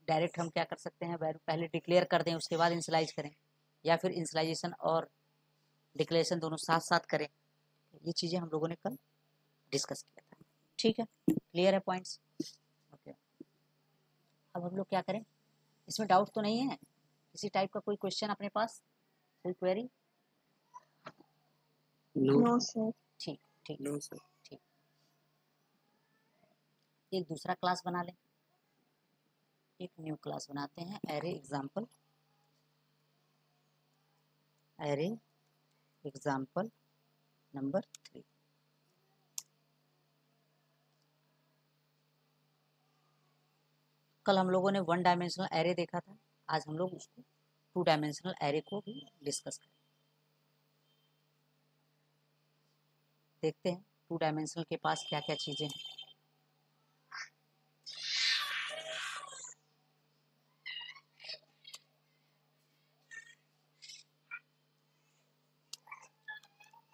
डायरेक्ट हम क्या कर सकते हैं, वैल्यू पहले डिक्लेयर कर दें उसके बाद इंसलाइज करें, या फिर इंसलाइजेशन और डिक्लेरेशन दोनों साथ साथ करें। ये चीज़ें हम लोगों ने कल डिस्कस किया था। ठीक है, क्लियर है पॉइंट्स? ओके, अब हम लोग क्या करें, इसमें डाउट तो नहीं है किसी टाइप का? कोई क्वेश्चन अपने पास, कोई क्वेरी? No sir. ठीक ठीक नो सर। ठीक, एक दूसरा क्लास बना लें, एक न्यू क्लास बनाते हैं, array example, array example number 3। कल हम लोगों ने 1 डायमेंशनल एरे देखा था, आज हम लोग उसको 2 डायमेंशनल एरे को भी डिस्कस करें। देखते हैं 2 डायमेंशनल के पास क्या क्या चीज़ें हैं।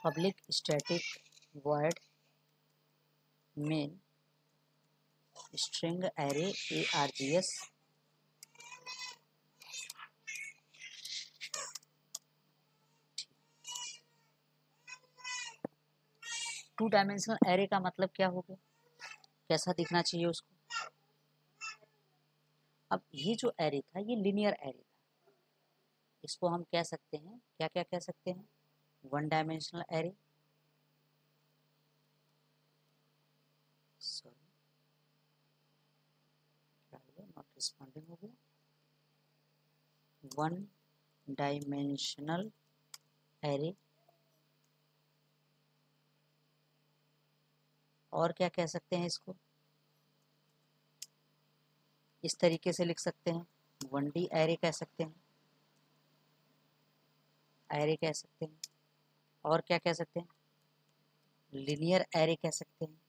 Public static void main string array args two dimensional array का मतलब क्या हो गया, कैसा दिखना चाहिए उसको। अब ये जो एरे था ये लिनियर एरे था, इसको हम कह सकते हैं, क्या क्या कह सकते हैं, 1 डायमेंशनल एरे, सॉरी क्या हो गया, नॉट रिस्पॉन्डिंग हो गया, 1 डायमेंशनल एरे। और क्या कह सकते हैं इसको, इस तरीके से लिख सकते हैं, 1D एरे कह सकते हैं, एरे कह सकते हैं। और क्या कह सकते हैं, लिनियर एरे कह सकते हैं।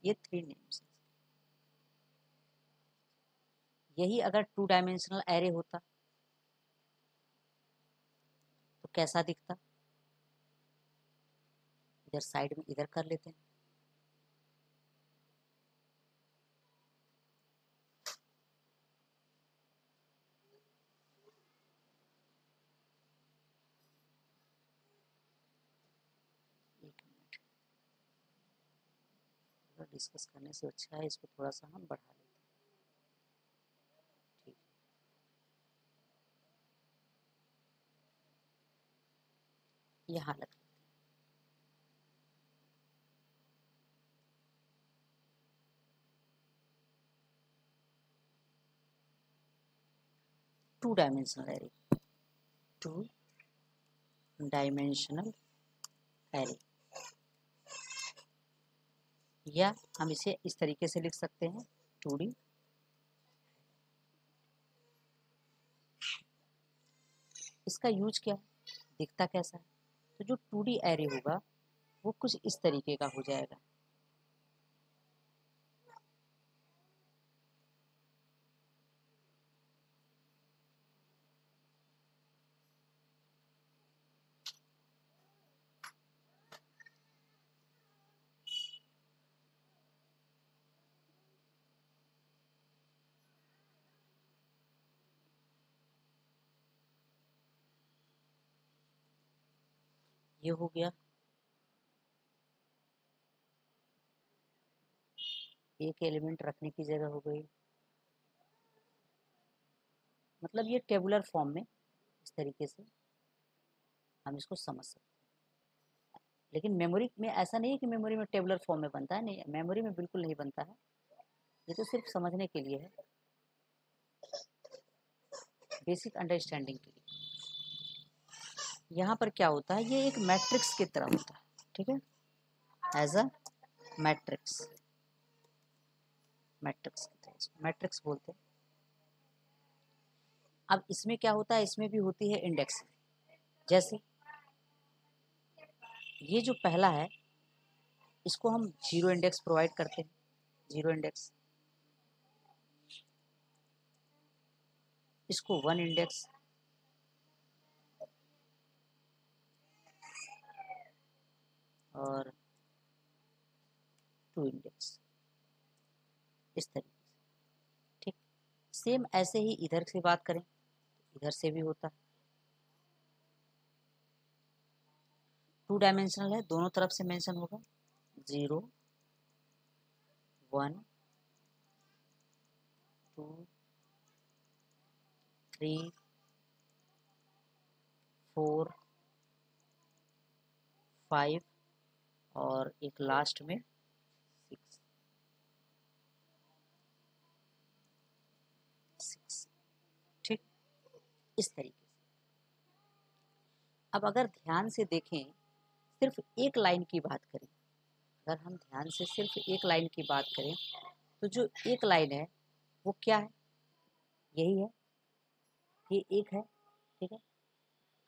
ये 3 नेम्स हैं। यही अगर 2 डायमेंशनल एरे होता तो कैसा दिखता, इधर साइड में इधर कर लेते हैं। एक मिनट, डिस्कस करने से अच्छा है इसको थोड़ा सा हम बढ़ा लेते हैं। ठीक, यहाँ लग 2 डायमेंशनल एरे, 2 डायमेंशनल एरे, या हम इसे इस तरीके से लिख सकते हैं, 2D। इसका यूज क्या है, दिखता कैसा है, तो जो 2D एरे होगा वो कुछ इस तरीके का हो जाएगा। ये हो गया, एक एलिमेंट रखने की जगह हो गई, मतलब ये टेबुलर फॉर्म में इस तरीके से हम इसको समझ सकते हैं। लेकिन मेमोरी में ऐसा नहीं है कि मेमोरी में टेबुलर फॉर्म में बनता है, नहीं, मेमोरी में बिल्कुल नहीं बनता है, ये तो सिर्फ समझने के लिए है, बेसिक अंडरस्टैंडिंग के लिए। यहाँ पर क्या होता है, ये एक मैट्रिक्स की तरह होता है, ठीक है, एज अ मैट्रिक्स, मैट्रिक्स की तरह मैट्रिक्स बोलते हैं। अब इसमें क्या होता है, इसमें भी होती है इंडेक्स, जैसे ये जो पहला है इसको हम 0 इंडेक्स प्रोवाइड करते हैं, 0 इंडेक्स, इसको 1 इंडेक्स, और 2 इंडेक्स, इस तरीके से, ठीक। सेम ऐसे ही इधर से बात करें, इधर से भी होता है। 2 डायमेंशनल है, दोनों तरफ से मेंशन होगा 0 1 2 3 4 5 और एक लास्ट में 6। ठीक, इस तरीके से। अब अगर ध्यान से देखें, सिर्फ एक लाइन की बात करें, अगर हम ध्यान से सिर्फ एक लाइन की बात करें, तो जो एक लाइन है वो क्या है? यही है, ये एक है। ठीक है,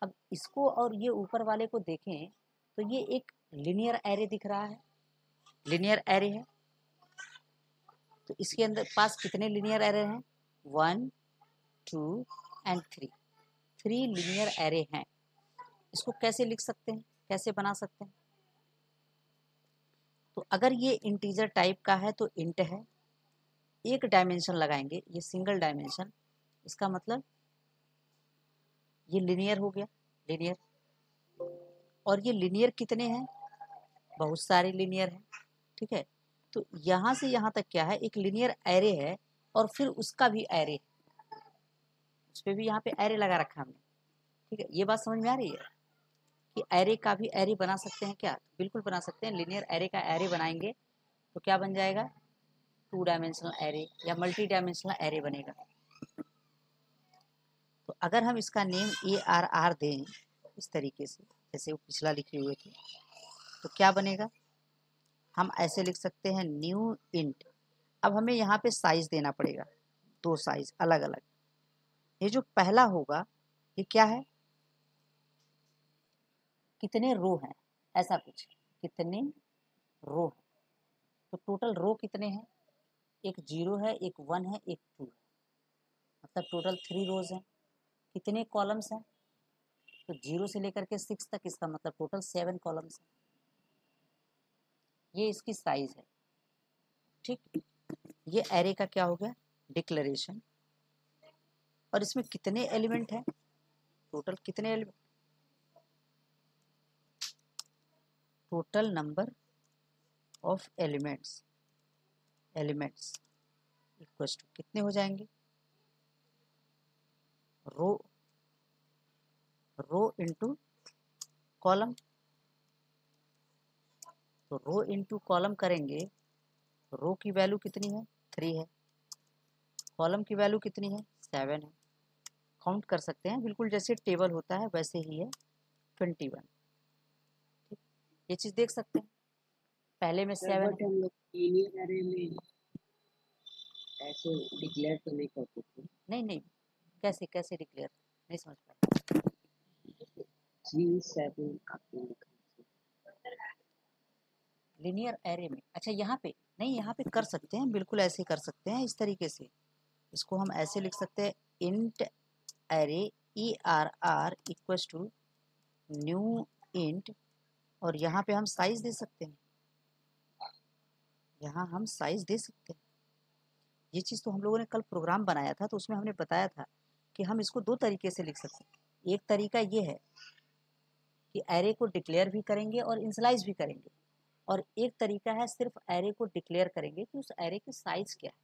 अब इसको और ये ऊपर वाले को देखें तो ये एक लिनियर एरे दिख रहा है, लिनियर एरे है। तो इसके अंदर पास कितने लिनियर एरे हैं? 1 2 एंड 3 लिनियर एरे हैं। इसको कैसे लिख सकते हैं, कैसे बना सकते हैं? तो अगर ये इंटीजर टाइप का है तो इंट है, एक डायमेंशन लगाएंगे, ये सिंगल डायमेंशन, इसका मतलब ये लिनियर हो गया, लिनियर। और ये लिनियर कितने हैं? बहुत सारे लिनियर हैं। ठीक है, तो यहाँ से यहाँ तक क्या है? एक लिनियर एरे है और फिर उसका भी एरे है, उस पर भी यहाँ पे एरे लगा रखा हमने। ठीक है, ये बात समझ में आ रही है कि एरे का भी एरे बना सकते हैं क्या? बिल्कुल बना सकते हैं। लिनियर एरे का एरे बनाएंगे तो क्या बन जाएगा? 2 डायमेंशनल एरे या मल्टी डायमेंशनल एरे बनेगा। तो अगर हम इसका नेम ARR दें इस तरीके से, जैसे वो पिछला लिखे हुए थे, तो क्या बनेगा? हम ऐसे लिख सकते हैं न्यू इंट। अब हमें यहाँ पे साइज देना पड़ेगा, 2 साइज अलग अलग। ये जो पहला होगा ये क्या है? कितने रो हैं, ऐसा कुछ, कितने रो हैं। तो टोटल रो कितने हैं? एक 0 है, एक 1 है, एक 2 है, मतलब टोटल 3 रोज हैं। कितने कॉलम्स हैं? तो 0 से लेकर के 6 तक, इसका मतलब टोटल 7 कॉलम्स हैं। ये इसकी साइज है। ठीक, ये एरे का क्या हो गया? डिक्लेरेशन। और इसमें कितने एलिमेंट हैं? टोटल कितने element? Total number of elements equal to कितने हो जाएंगे? Row into column. तो रो इंटू कॉलम करेंगे, रो की वैल्यू कितनी है? 3 है, कॉलम की वैल्यू कितनी है? 7 है। काउंट कर सकते हैं, बिल्कुल जैसे टेबल होता है वैसे ही है, 21। ठीक, ये चीज़ देख सकते हैं, पहले में 7 बट हम लोग लीनियर एरे में ऐसे डिक्लेयर तो नहीं करते थे। नहीं नहीं, कैसे कैसे डिक्लेयर? नहीं समझ पाया। 3 7 आपने लिखा लिनियर एरे में? अच्छा, यहाँ पे नहीं, यहाँ पे कर सकते हैं, बिल्कुल ऐसे कर सकते हैं, इस तरीके से। इसको हम ऐसे लिख सकते हैं, int array ERR equals to new int, और यहाँ पे हम साइज दे सकते हैं, यहाँ हम साइज दे सकते हैं। ये चीज़ तो हम लोगों ने कल प्रोग्राम बनाया था, तो उसमें हमने बताया था कि हम इसको 2 तरीके से लिख सकते हैं। एक तरीका ये है कि एरे को डिक्लेयर भी करेंगे और इनिशियलाइज भी करेंगे, और एक तरीका है सिर्फ एरे को डिक्लेयर करेंगे कि उस एरे की साइज क्या है,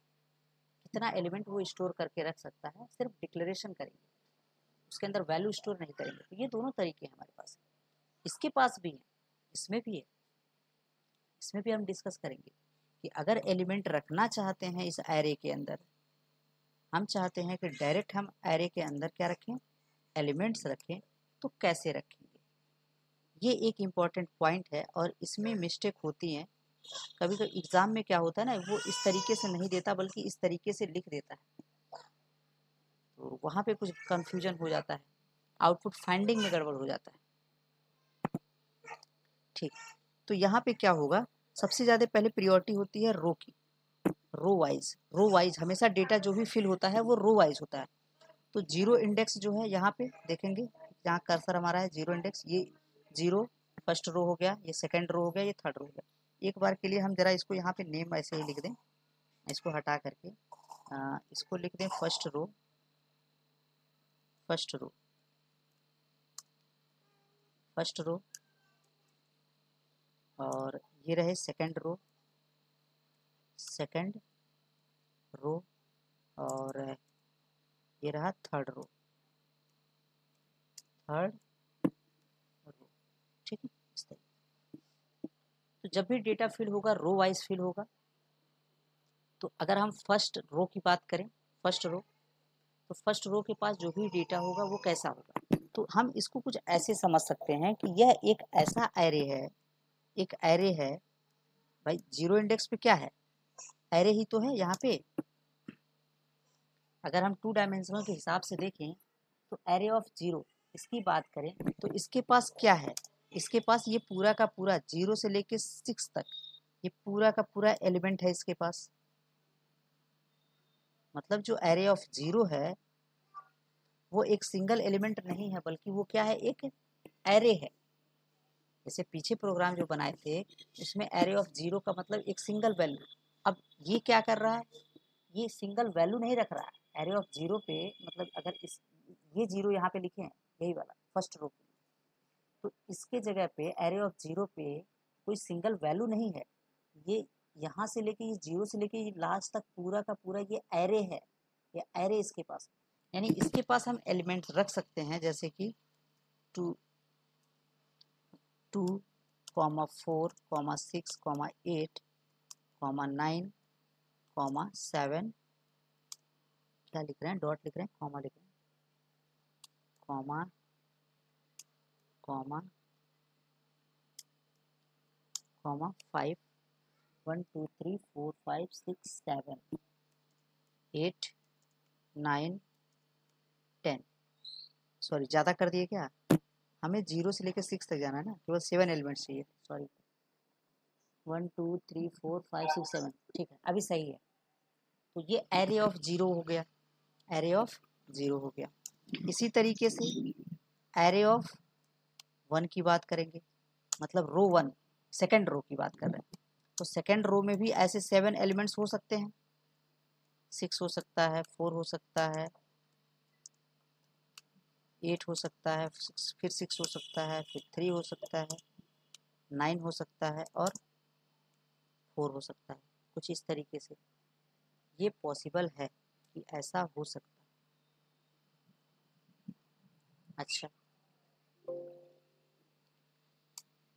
कितना एलिमेंट वो स्टोर करके रख सकता है, सिर्फ डिक्लेरेशन करेंगे, उसके अंदर वैल्यू स्टोर नहीं करेंगे। तो ये दोनों तरीके हैं हमारे पास, इसके पास भी है, इसमें भी है, इसमें भी हम डिस्कस करेंगे कि अगर एलिमेंट रखना चाहते हैं इस एरे के अंदर, हम चाहते हैं कि डायरेक्ट हम एरे के अंदर क्या रखें? एलिमेंट्स रखें, तो कैसे रखेंगे? ये एक इम्पॉर्टेंट पॉइंट है, और इसमें मिस्टेक होती है। कभी कभी एग्ज़ाम में क्या होता है ना, वो इस तरीके से नहीं देता बल्कि इस तरीके से लिख देता है, तो वहाँ पे कुछ कंफ्यूजन हो जाता है, आउटपुट फाइंडिंग में गड़बड़ हो जाता है। ठीक, तो यहाँ पे क्या होगा? सबसे ज़्यादा पहले प्रियोरिटी होती है रो की, रो वाइज हमेशा डेटा जो भी फिल होता है वो रो वाइज होता है। तो 0 इंडेक्स जो है, यहाँ पे देखेंगे, जहाँ कर्सर हमारा है 0 इंडेक्स, ये 0 फर्स्ट रो हो गया, ये सेकंड रो हो गया, ये थर्ड रो हो गया। एक बार के लिए हम जरा इसको यहाँ पे नेम ऐसे ही लिख दें, इसको हटा करके इसको लिख दें first row, first row, first row, और ये रहे सेकंड रो, सेकंड रो, और ये रहा थर्ड रो, थर्ड रो। ठीक है, इस तरह। तो जब भी डेटा फिल होगा रो वाइज फिल होगा। तो अगर हम फर्स्ट रो की बात करें, फर्स्ट रो, तो फर्स्ट रो के पास जो भी डेटा होगा वो कैसा होगा, तो हम इसको कुछ ऐसे समझ सकते हैं कि यह एक ऐसा एरे है, एक एरे है भाई। जीरो इंडेक्स पे क्या है, एरे ही तो है यहाँ पे। अगर हम 2 डायमेंशनल के हिसाब से देखें तो एरे ऑफ जीरो इसकी बात करें तो इसके पास क्या है, इसके पास ये पूरा का पूरा 0 से लेके 6 तक ये पूरा का पूरा एलिमेंट है इसके पास। मतलब जो एरे ऑफ जीरो है वो एक सिंगल एलिमेंट नहीं है, बल्कि वो क्या है, एक एरे है। जैसे पीछे प्रोग्राम जो बनाए थे उसमें एरे ऑफ जीरो का मतलब एक सिंगल वैल्यू। अब ये क्या कर रहा है, ये सिंगल वैल्यू नहीं रख रहा है एरे ऑफ जीरो पे। मतलब अगर इस ये जीरो यहाँ पे लिखे हैं, यही वाला फर्स्ट रो पे, तो इसके जगह पे एरे ऑफ जीरो पे कोई सिंगल वैल्यू नहीं है। ये यहाँ से लेके ये जीरो से लेके ये लास्ट तक पूरा का पूरा ये एरे है, ये एरे इसके पास। यानी इसके पास हम एलिमेंट रख सकते हैं जैसे कि 2, 2, 4, 6, 8, 9, 7, क्या लिख रहे हैं, डॉट लिख रहे हैं, कॉमा लिख रहे हैं, कॉमा, कॉमा, कॉमा 5, 1 2 3 4 5 6 7 8 9 10। सॉरी ज़्यादा कर दिए क्या, हमें 0 से लेकर 6 तक जाना है ना, केवल 7 एलिमेंट्स चाहिए। सॉरी, 1 2 3 4 5 6 7, ठीक है अभी सही है। तो ये एरे ऑफ जीरो हो गया, एरे ऑफ जीरो हो गया। इसी तरीके से एरे ऑफ 1 की बात करेंगे, मतलब रो 1 सेकेंड रो की बात कर रहे हैं, तो सेकेंड रो में भी ऐसे 7 एलिमेंट्स हो सकते हैं। 6 हो सकता है, 4 हो सकता है, 8 हो सकता है, फिर 6 हो सकता है, फिर 3 हो सकता है, 9 हो सकता है, और 4 हो सकता है। कुछ इस तरीके से ये पॉसिबल है कि ऐसा हो सकता है। अच्छा,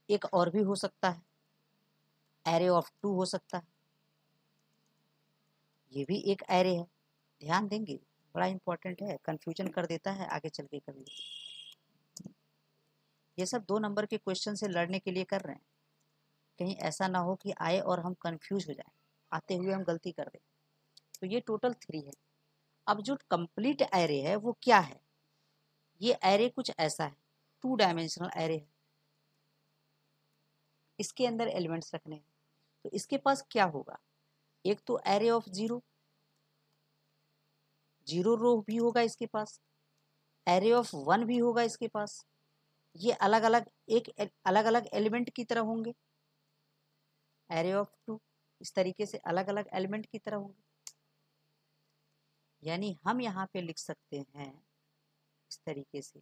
एक और भी हो सकता है, एरे ऑफ 2 हो सकता है, ये भी एक एरे है। ध्यान देंगे, बड़ा इंपॉर्टेंट है, कंफ्यूजन कर देता है आगे चल के कभी। ये सब 2 नंबर के क्वेश्चन से लड़ने के लिए कर रहे हैं, कहीं ऐसा ना हो कि आए और हम कंफ्यूज हो जाएं, आते हुए हम गलती कर दें। तो ये टोटल 3 है। अब जो कंप्लीट एरे है वो क्या है, ये एरे कुछ ऐसा है, 2 डायमेंशनल एरे है, इसके अंदर एलिमेंट्स रखने हैं। तो इसके पास क्या होगा, एक तो एरे ऑफ जीरो, जीरो रो भी होगा इसके पास, एरे ऑफ 1 भी होगा इसके पास। ये अलग अलग एक अलग अलग एलिमेंट की तरह होंगे, एरे ऑफ 2 इस तरीके से अलग अलग एलिमेंट की तरह होंगे। यानी हम यहाँ पे लिख सकते हैं इस तरीके से,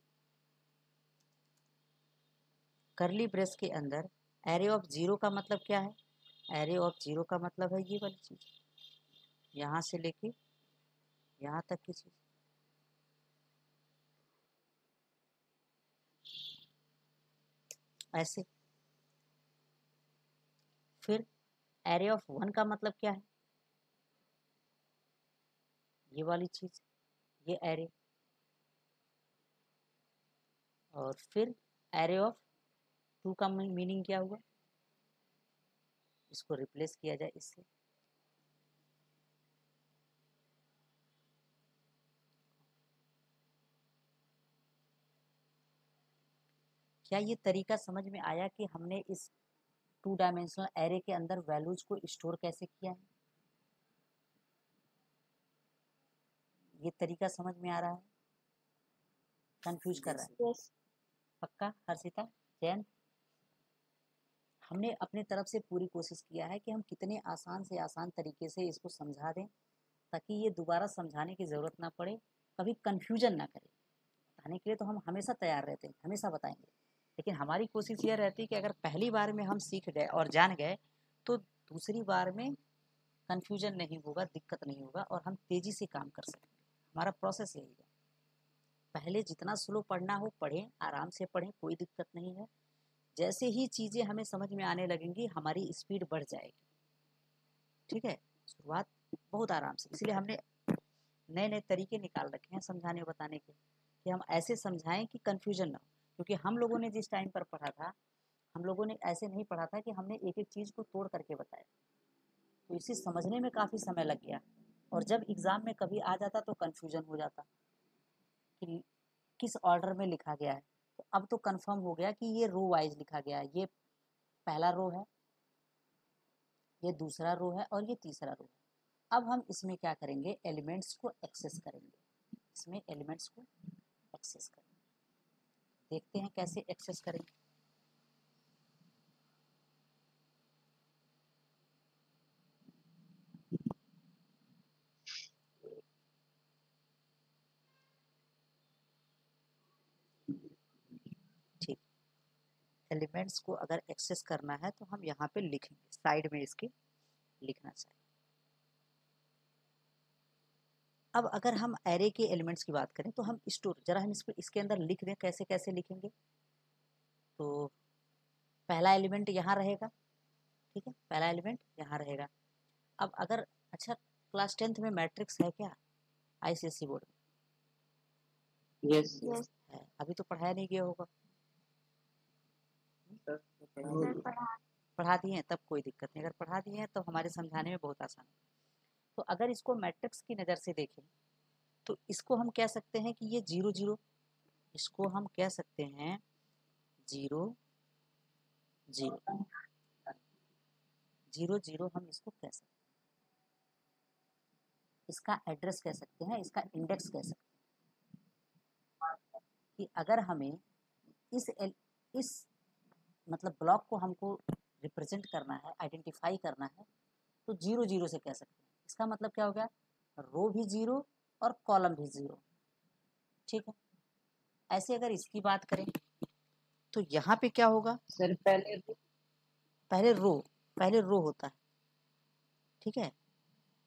करली ब्रेस के अंदर एरे ऑफ जीरो का मतलब क्या है, एरे ऑफ जीरो का मतलब है ये वाली चीज, यहाँ से लेके यहाँ तक की चीज। ऐसे फिर एरे ऑफ 1 का मतलब क्या है, ये वाली चीज, ये एरे। और फिर एरे ऑफ 2 का मीनिंग क्या हुआ, इसको रिप्लेस किया जाए इससे, क्या ये तरीका समझ में आया कि हमने इस 2 डायमेंशनल एरे के अंदर वैल्यूज को स्टोर कैसे किया है, ये तरीका समझ में आ रहा है, कंफ्यूज कर रहा है? yes. पक्का हर्षिता, जैन? हमने अपने तरफ से पूरी कोशिश किया है कि हम कितने आसान से आसान तरीके से इसको समझा दें ताकि ये दोबारा समझाने की ज़रूरत ना पड़े, कभी कन्फ्यूजन ना करे। बताने के लिए तो हम हमेशा तैयार रहते हैं, हमेशा बताएंगे, लेकिन हमारी कोशिश यह रहती है कि अगर पहली बार में हम सीख गए और जान गए तो दूसरी बार में कन्फ्यूजन नहीं होगा, दिक्कत नहीं होगा और हम तेज़ी से काम कर सकेंगे। हमारा प्रोसेस यही है। पहले जितना स्लो पढ़ना हो पढ़ें, आराम से पढ़ें, कोई दिक्कत नहीं है। जैसे ही चीज़ें हमें समझ में आने लगेंगी हमारी स्पीड बढ़ जाएगी। ठीक है, शुरुआत बहुत आराम से, इसलिए हमने नए नए तरीके निकाल रखे हैं समझाने और बताने के, कि हम ऐसे समझाएं कि कन्फ्यूजन ना हो। क्योंकि हम लोगों ने जिस टाइम पर पढ़ा था, हम लोगों ने ऐसे नहीं पढ़ा था कि हमने एक एक चीज़ को तोड़ करके बताया, तो इसे समझने में काफ़ी समय लग गया और जब एग्ज़ाम में कभी आ जाता तो कन्फ्यूजन हो जाता कि किस ऑर्डर में लिखा गया है। तो अब तो कंफर्म हो गया कि ये रो वाइज लिखा गया है, ये पहला रो है, ये दूसरा रो है और ये तीसरा रो है। अब हम इसमें क्या करेंगे, एलिमेंट्स को एक्सेस करेंगे, इसमें एलिमेंट्स को एक्सेस करेंगे। देखते हैं कैसे एक्सेस करेंगे। ठीक, एलिमेंट्स को अगर एक्सेस करना है तो हम यहाँ पे लिखेंगे, साइड में इसके लिखना चाहिए। अब अगर हम एरे के एलिमेंट्स की बात करें तो हम स्टोर, जरा हम इसके अंदर लिख दें, कैसे कैसे लिखेंगे। तो पहला एलिमेंट यहाँ रहेगा, ठीक है, पहला एलिमेंट यहाँ रहेगा। अब अगर, अच्छा, क्लास 10th में मैट्रिक्स है क्या आईसीएसई बोर्ड में? यस यस है, अभी तो पढ़ाया नहीं गया होगा। पढ़ा दिए हैं, तब कोई दिक्कत नहीं, अगर पढ़ा दिए हैं तो हमारे समझाने में बहुत आसान है। तो अगर इसको मैट्रिक्स की नज़र से देखें तो इसको हम कह सकते हैं कि ये 0 0, इसको हम कह सकते हैं 0 0 0 0, हम इसको कह सकते हैं, इसका एड्रेस कह सकते हैं, इसका इंडेक्स कह सकते हैं। कि अगर हमें इस मतलब ब्लॉक को हमको रिप्रेजेंट करना है, आइडेंटिफाई करना है, तो 0 0 से कह सकते हैं। इसका मतलब क्या हो गया, रो भी 0 और कॉलम भी 0। ठीक है, ऐसे अगर इसकी बात करें तो यहाँ पे क्या होगा सर, पहले रो होता है, ठीक है,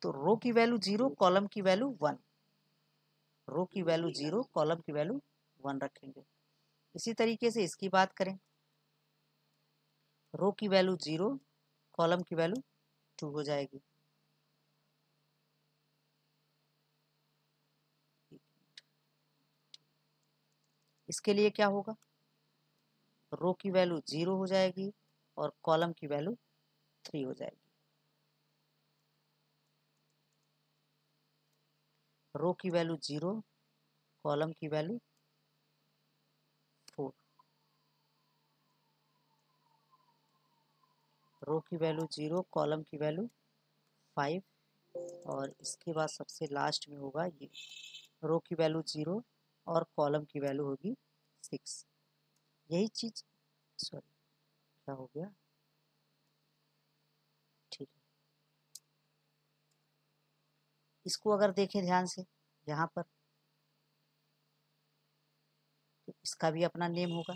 तो रो की वैल्यू 0, कॉलम की वैल्यू 1, रो की वैल्यू 0, कॉलम की वैल्यू 1 रखेंगे। इसी तरीके से इसकी बात करें, रो की वैल्यू 0, कॉलम की वैल्यू 2 हो जाएगी। इसके लिए क्या होगा, रो की वैल्यू 0 हो जाएगी और कॉलम की वैल्यू 3 हो जाएगी। रो की वैल्यू 0, कॉलम की वैल्यू 4, रो की वैल्यू 0, कॉलम की वैल्यू 5 और इसके बाद सबसे लास्ट में होगा ये, रो की वैल्यू 0 और कॉलम की वैल्यू होगी 6। यही चीज़, सॉरी क्या हो गया, ठीक है। इसको अगर देखें ध्यान से यहाँ पर, तो इसका भी अपना नेम होगा।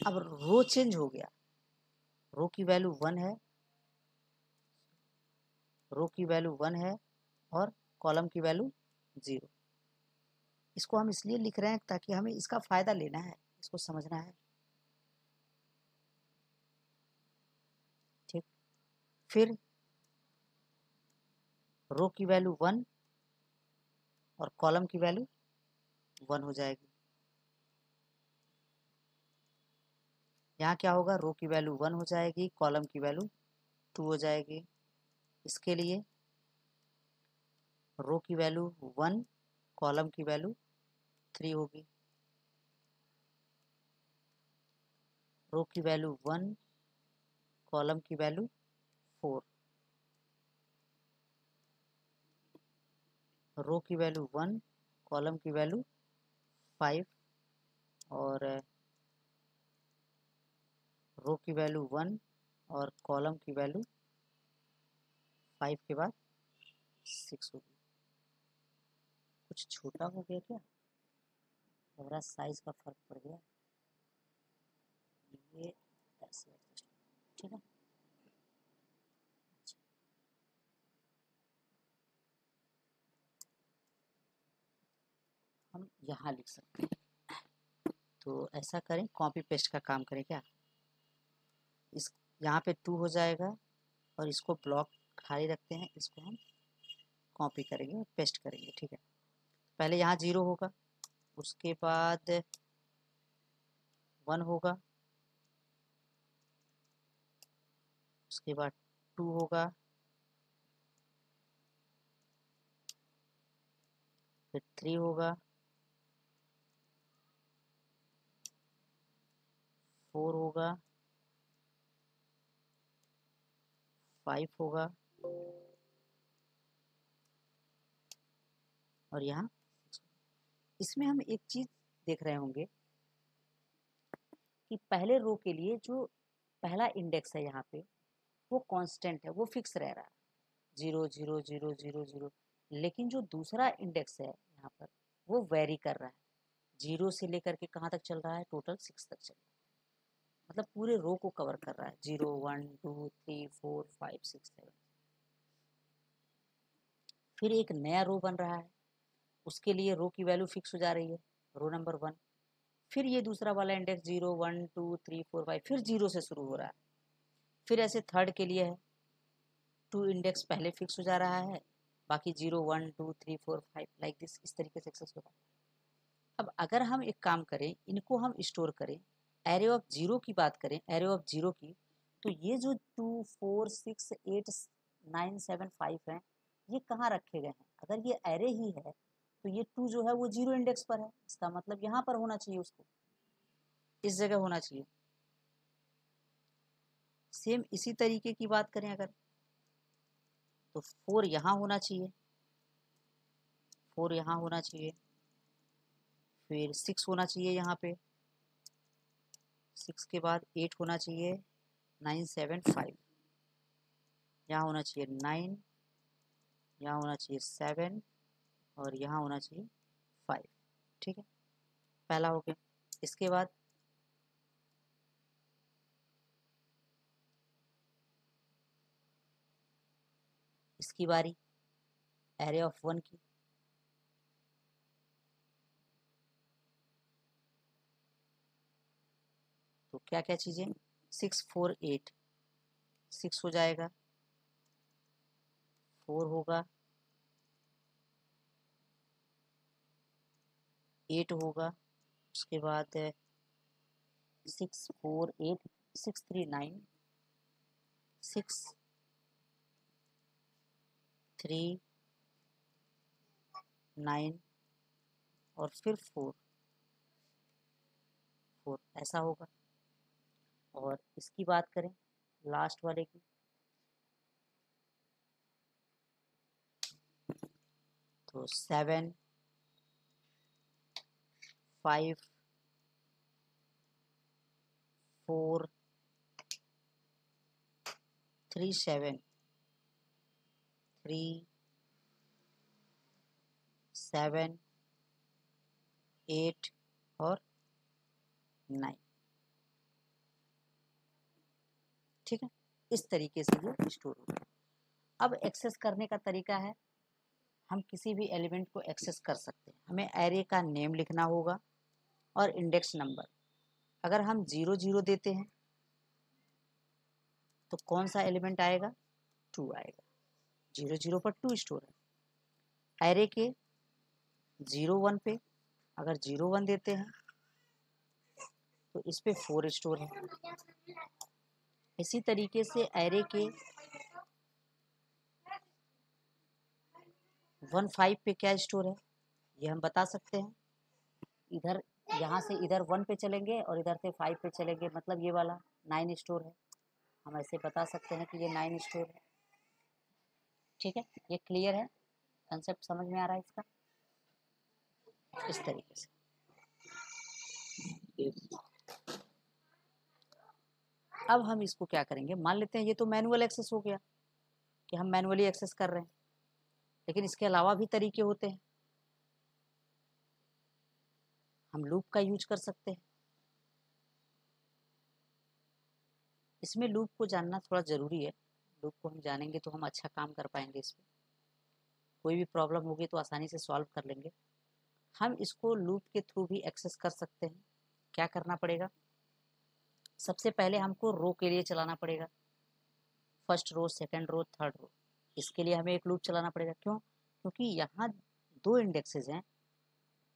अब रो चेंज हो गया, रो की वैल्यू 1 है, रो की वैल्यू 1 है और कॉलम की वैल्यू 0। इसको हम इसलिए लिख रहे हैं ताकि हमें इसका फ़ायदा लेना है, इसको समझना है। ठीक, फिर रो की वैल्यू 1 और कॉलम की वैल्यू 1 हो जाएगी। यहाँ क्या होगा, रो की वैल्यू 1 हो जाएगी, कॉलम की वैल्यू 2 हो जाएगी। इसके लिए रो की वैल्यू 1, कॉलम की वैल्यू 3 होगी। रो की वैल्यू 1, कॉलम की वैल्यू 4, रो की वैल्यू 1, कॉलम की वैल्यू 5 और रो की वैल्यू 1 और कॉलम की वैल्यू 5 के बाद 6 होगी। कुछ छोटा हो गया क्या? लग रहा साइज का फर्क पड़ गया। ये ऐसे ठीक है। हम यहाँ लिख सकते हैं। तो ऐसा करें, कॉपी पेस्ट का काम करें क्या? इस यहाँ पे 2 हो जाएगा और इसको ब्लॉक खाली रखते हैं, इसको हम कॉपी करेंगे और पेस्ट करेंगे। ठीक है, पहले यहाँ 0 होगा, उसके बाद 1 होगा, उसके बाद 2 होगा, फिर 3 होगा, 4 होगा, 5 होगा और यहाँ इसमें हम एक चीज देख रहे होंगे कि पहले रो के लिए जो पहला इंडेक्स है यहाँ पे वो कांस्टेंट है, वो फिक्स रह रहा है 0 0 0 0 0। लेकिन जो दूसरा इंडेक्स है यहाँ पर वो वेरी कर रहा है, 0 से लेकर के कहाँ तक चल रहा है, टोटल 6 तक चल रहा है। मतलब पूरे रो को कवर कर रहा है, 0 1 2 3 4 5 6 7। फिर एक नया रो बन रहा है, उसके लिए रो की वैल्यू फिक्स हो जा रही है, रो नंबर 1। फिर ये दूसरा वाला इंडेक्स 0 1 2 3 4 5 फिर 0 से शुरू हो रहा है। फिर ऐसे थर्ड के लिए है, 2 इंडेक्स पहले फिक्स हो जा रहा है, बाकी 0 1 2 3 4 5 लाइक दिस, इस तरीके से एक्सेस होगा। अब अगर हम एक काम करें, इनको हम स्टोर करें, एरे ऑफ 0 की बात करें, एरे ऑफ 0 की, तो ये जो 2 4 6 8 9 7 5 हैं, ये कहाँ रखे गए हैं? अगर ये एरे ही है तो ये 2 जो है वो 0 इंडेक्स पर है, इसका मतलब यहाँ पर होना चाहिए, उसको इस जगह होना चाहिए। सेम इसी तरीके की बात करें अगर, तो 4 यहाँ होना चाहिए, 4 यहाँ होना चाहिए, फिर 6 होना चाहिए यहाँ पे, 6 के बाद 8 होना चाहिए, 9 7 5 यहाँ होना चाहिए, 9 यहाँ होना चाहिए, 7 और यहाँ होना चाहिए 5। ठीक है, पहला हो गया। इसके बाद इसकी बारी एरे ऑफ 1 की, तो क्या क्या चीज़ें, 6 4 8, 6 हो जाएगा, 4 होगा, 8 होगा, उसके बाद 6 4 8 6 3 9, 6 3 9 और फिर 4 4 ऐसा होगा। और इसकी बात करें लास्ट वाले की, तो 7 5 4 3 7 3 7 8 और 9। ठीक है, इस तरीके से ये स्टोर होगा। अब एक्सेस करने का तरीका है, हम किसी भी एलिमेंट को एक्सेस कर सकते हैं। हमें एरे का नेम लिखना होगा और इंडेक्स नंबर। अगर हम 0 0 देते हैं तो कौन सा एलिमेंट आएगा, 2 आएगा, 0 0 पर 2 स्टोर है। एरे के 0 1 पे अगर 0 1 देते हैं तो इस पे 4 स्टोर है। इसी तरीके से एरे के 1 5 पे क्या स्टोर है, ये हम बता सकते हैं। इधर यहाँ से इधर 1 पे चलेंगे और इधर से 5 पे चलेंगे, मतलब ये वाला 9 स्टोर है। हम ऐसे बता सकते हैं कि ये 9 स्टोर है। ठीक है, ये क्लियर है, कंसेप्ट समझ में आ रहा है इसका, इस तरीके से। अब हम इसको क्या करेंगे, मान लेते हैं ये तो मैनुअल एक्सेस हो गया कि हम मैनुअली एक्सेस कर रहे हैं, लेकिन इसके अलावा भी तरीके होते हैं। हम लूप का यूज कर सकते हैं। इसमें लूप को जानना थोड़ा ज़रूरी है, लूप को हम जानेंगे तो हम अच्छा काम कर पाएंगे। इसमें कोई भी प्रॉब्लम होगी तो आसानी से सॉल्व कर लेंगे। हम इसको लूप के थ्रू भी एक्सेस कर सकते हैं। क्या करना पड़ेगा, सबसे पहले हमको रो के लिए चलाना पड़ेगा, first row, second row, third row. इसके लिए हमें एक लूप चलाना पड़ेगा। क्यों? क्योंकि यहाँ दो इंडेक्सेस हैं।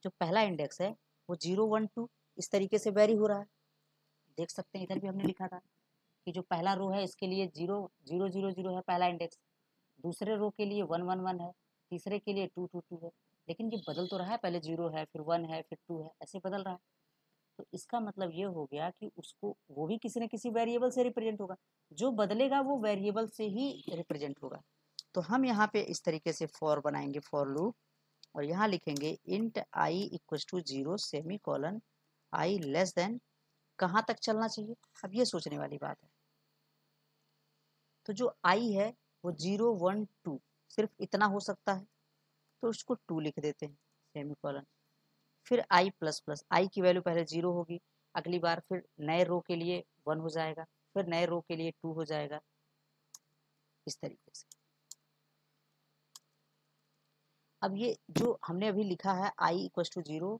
जो पहला इंडेक्स है वो 0 1 2 इस तरीके से वेरी हो रहा है। देख सकते हैं, इधर भी हमने लिखा था कि जो पहला रो है इसके लिए 0 0 0 0 है पहला इंडेक्स, दूसरे रो के लिए 1 1 1 है, तीसरे के लिए 2 2 2 है। लेकिन ये बदल तो रहा है, पहले 0 है, फिर 1 है, फिर 2 है, ऐसे बदल रहा है। तो इसका मतलब ये हो गया कि उसको वो भी किसी न किसी वेरिएबल से रिप्रेजेंट होगा, जो बदलेगा वो वेरिएबल से ही रिप्रेजेंट होगा। तो हम यहाँ पे इस तरीके से फॉर बनाएंगे, फॉर लूप, और यहाँ लिखेंगे int i equal to 0 semi colon i less than, कहाँ तक चलना चाहिए, अब ये सोचने वाली बात है। तो जो आई है वो 0 1 2 सिर्फ इतना हो सकता है, तो उसको 2 लिख देते हैं सेमी कॉलन। फिर आई प्लस प्लस, आई की वैल्यू पहले 0 होगी, अगली बार फिर नए रो के लिए 1 हो जाएगा, फिर नए रो के लिए 2 हो जाएगा, इस तरीके से। अब ये जो हमने अभी लिखा है I equal to 0,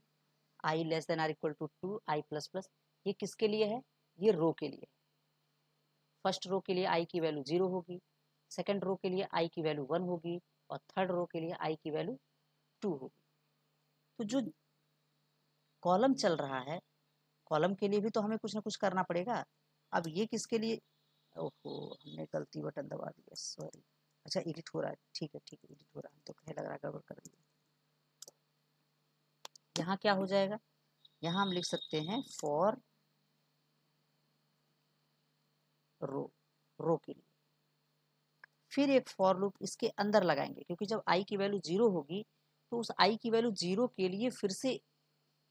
I less than are equal to 2, I plus plus, ये किसके लिए है? ये रो के लिए। फर्स्ट रो के लिए आई की वैल्यू 0 होगी, सेकंड रो के लिए आई की वैल्यू 1 होगी, और थर्ड रो के लिए आई की वैल्यू 2 होगी। तो जो कॉलम चल रहा है, कॉलम के लिए भी तो हमें कुछ ना कुछ करना पड़ेगा। अब ये किसके लिए, ओहो हमने गलती बटन दबा दिया, सॉरी। अच्छा एडिट हो रहा है, ठीक है ठीक है, एडिट हो रहा है, तो कहे लग रहा है गड़बड़ कर दिया। यहाँ क्या हो जाएगा, यहाँ हम लिख सकते हैं फॉर रो, रो के लिए। फिर एक फॉर लूप इसके अंदर लगाएंगे, क्योंकि जब आई की वैल्यू 0 होगी तो उस आई की वैल्यू 0 के लिए फिर से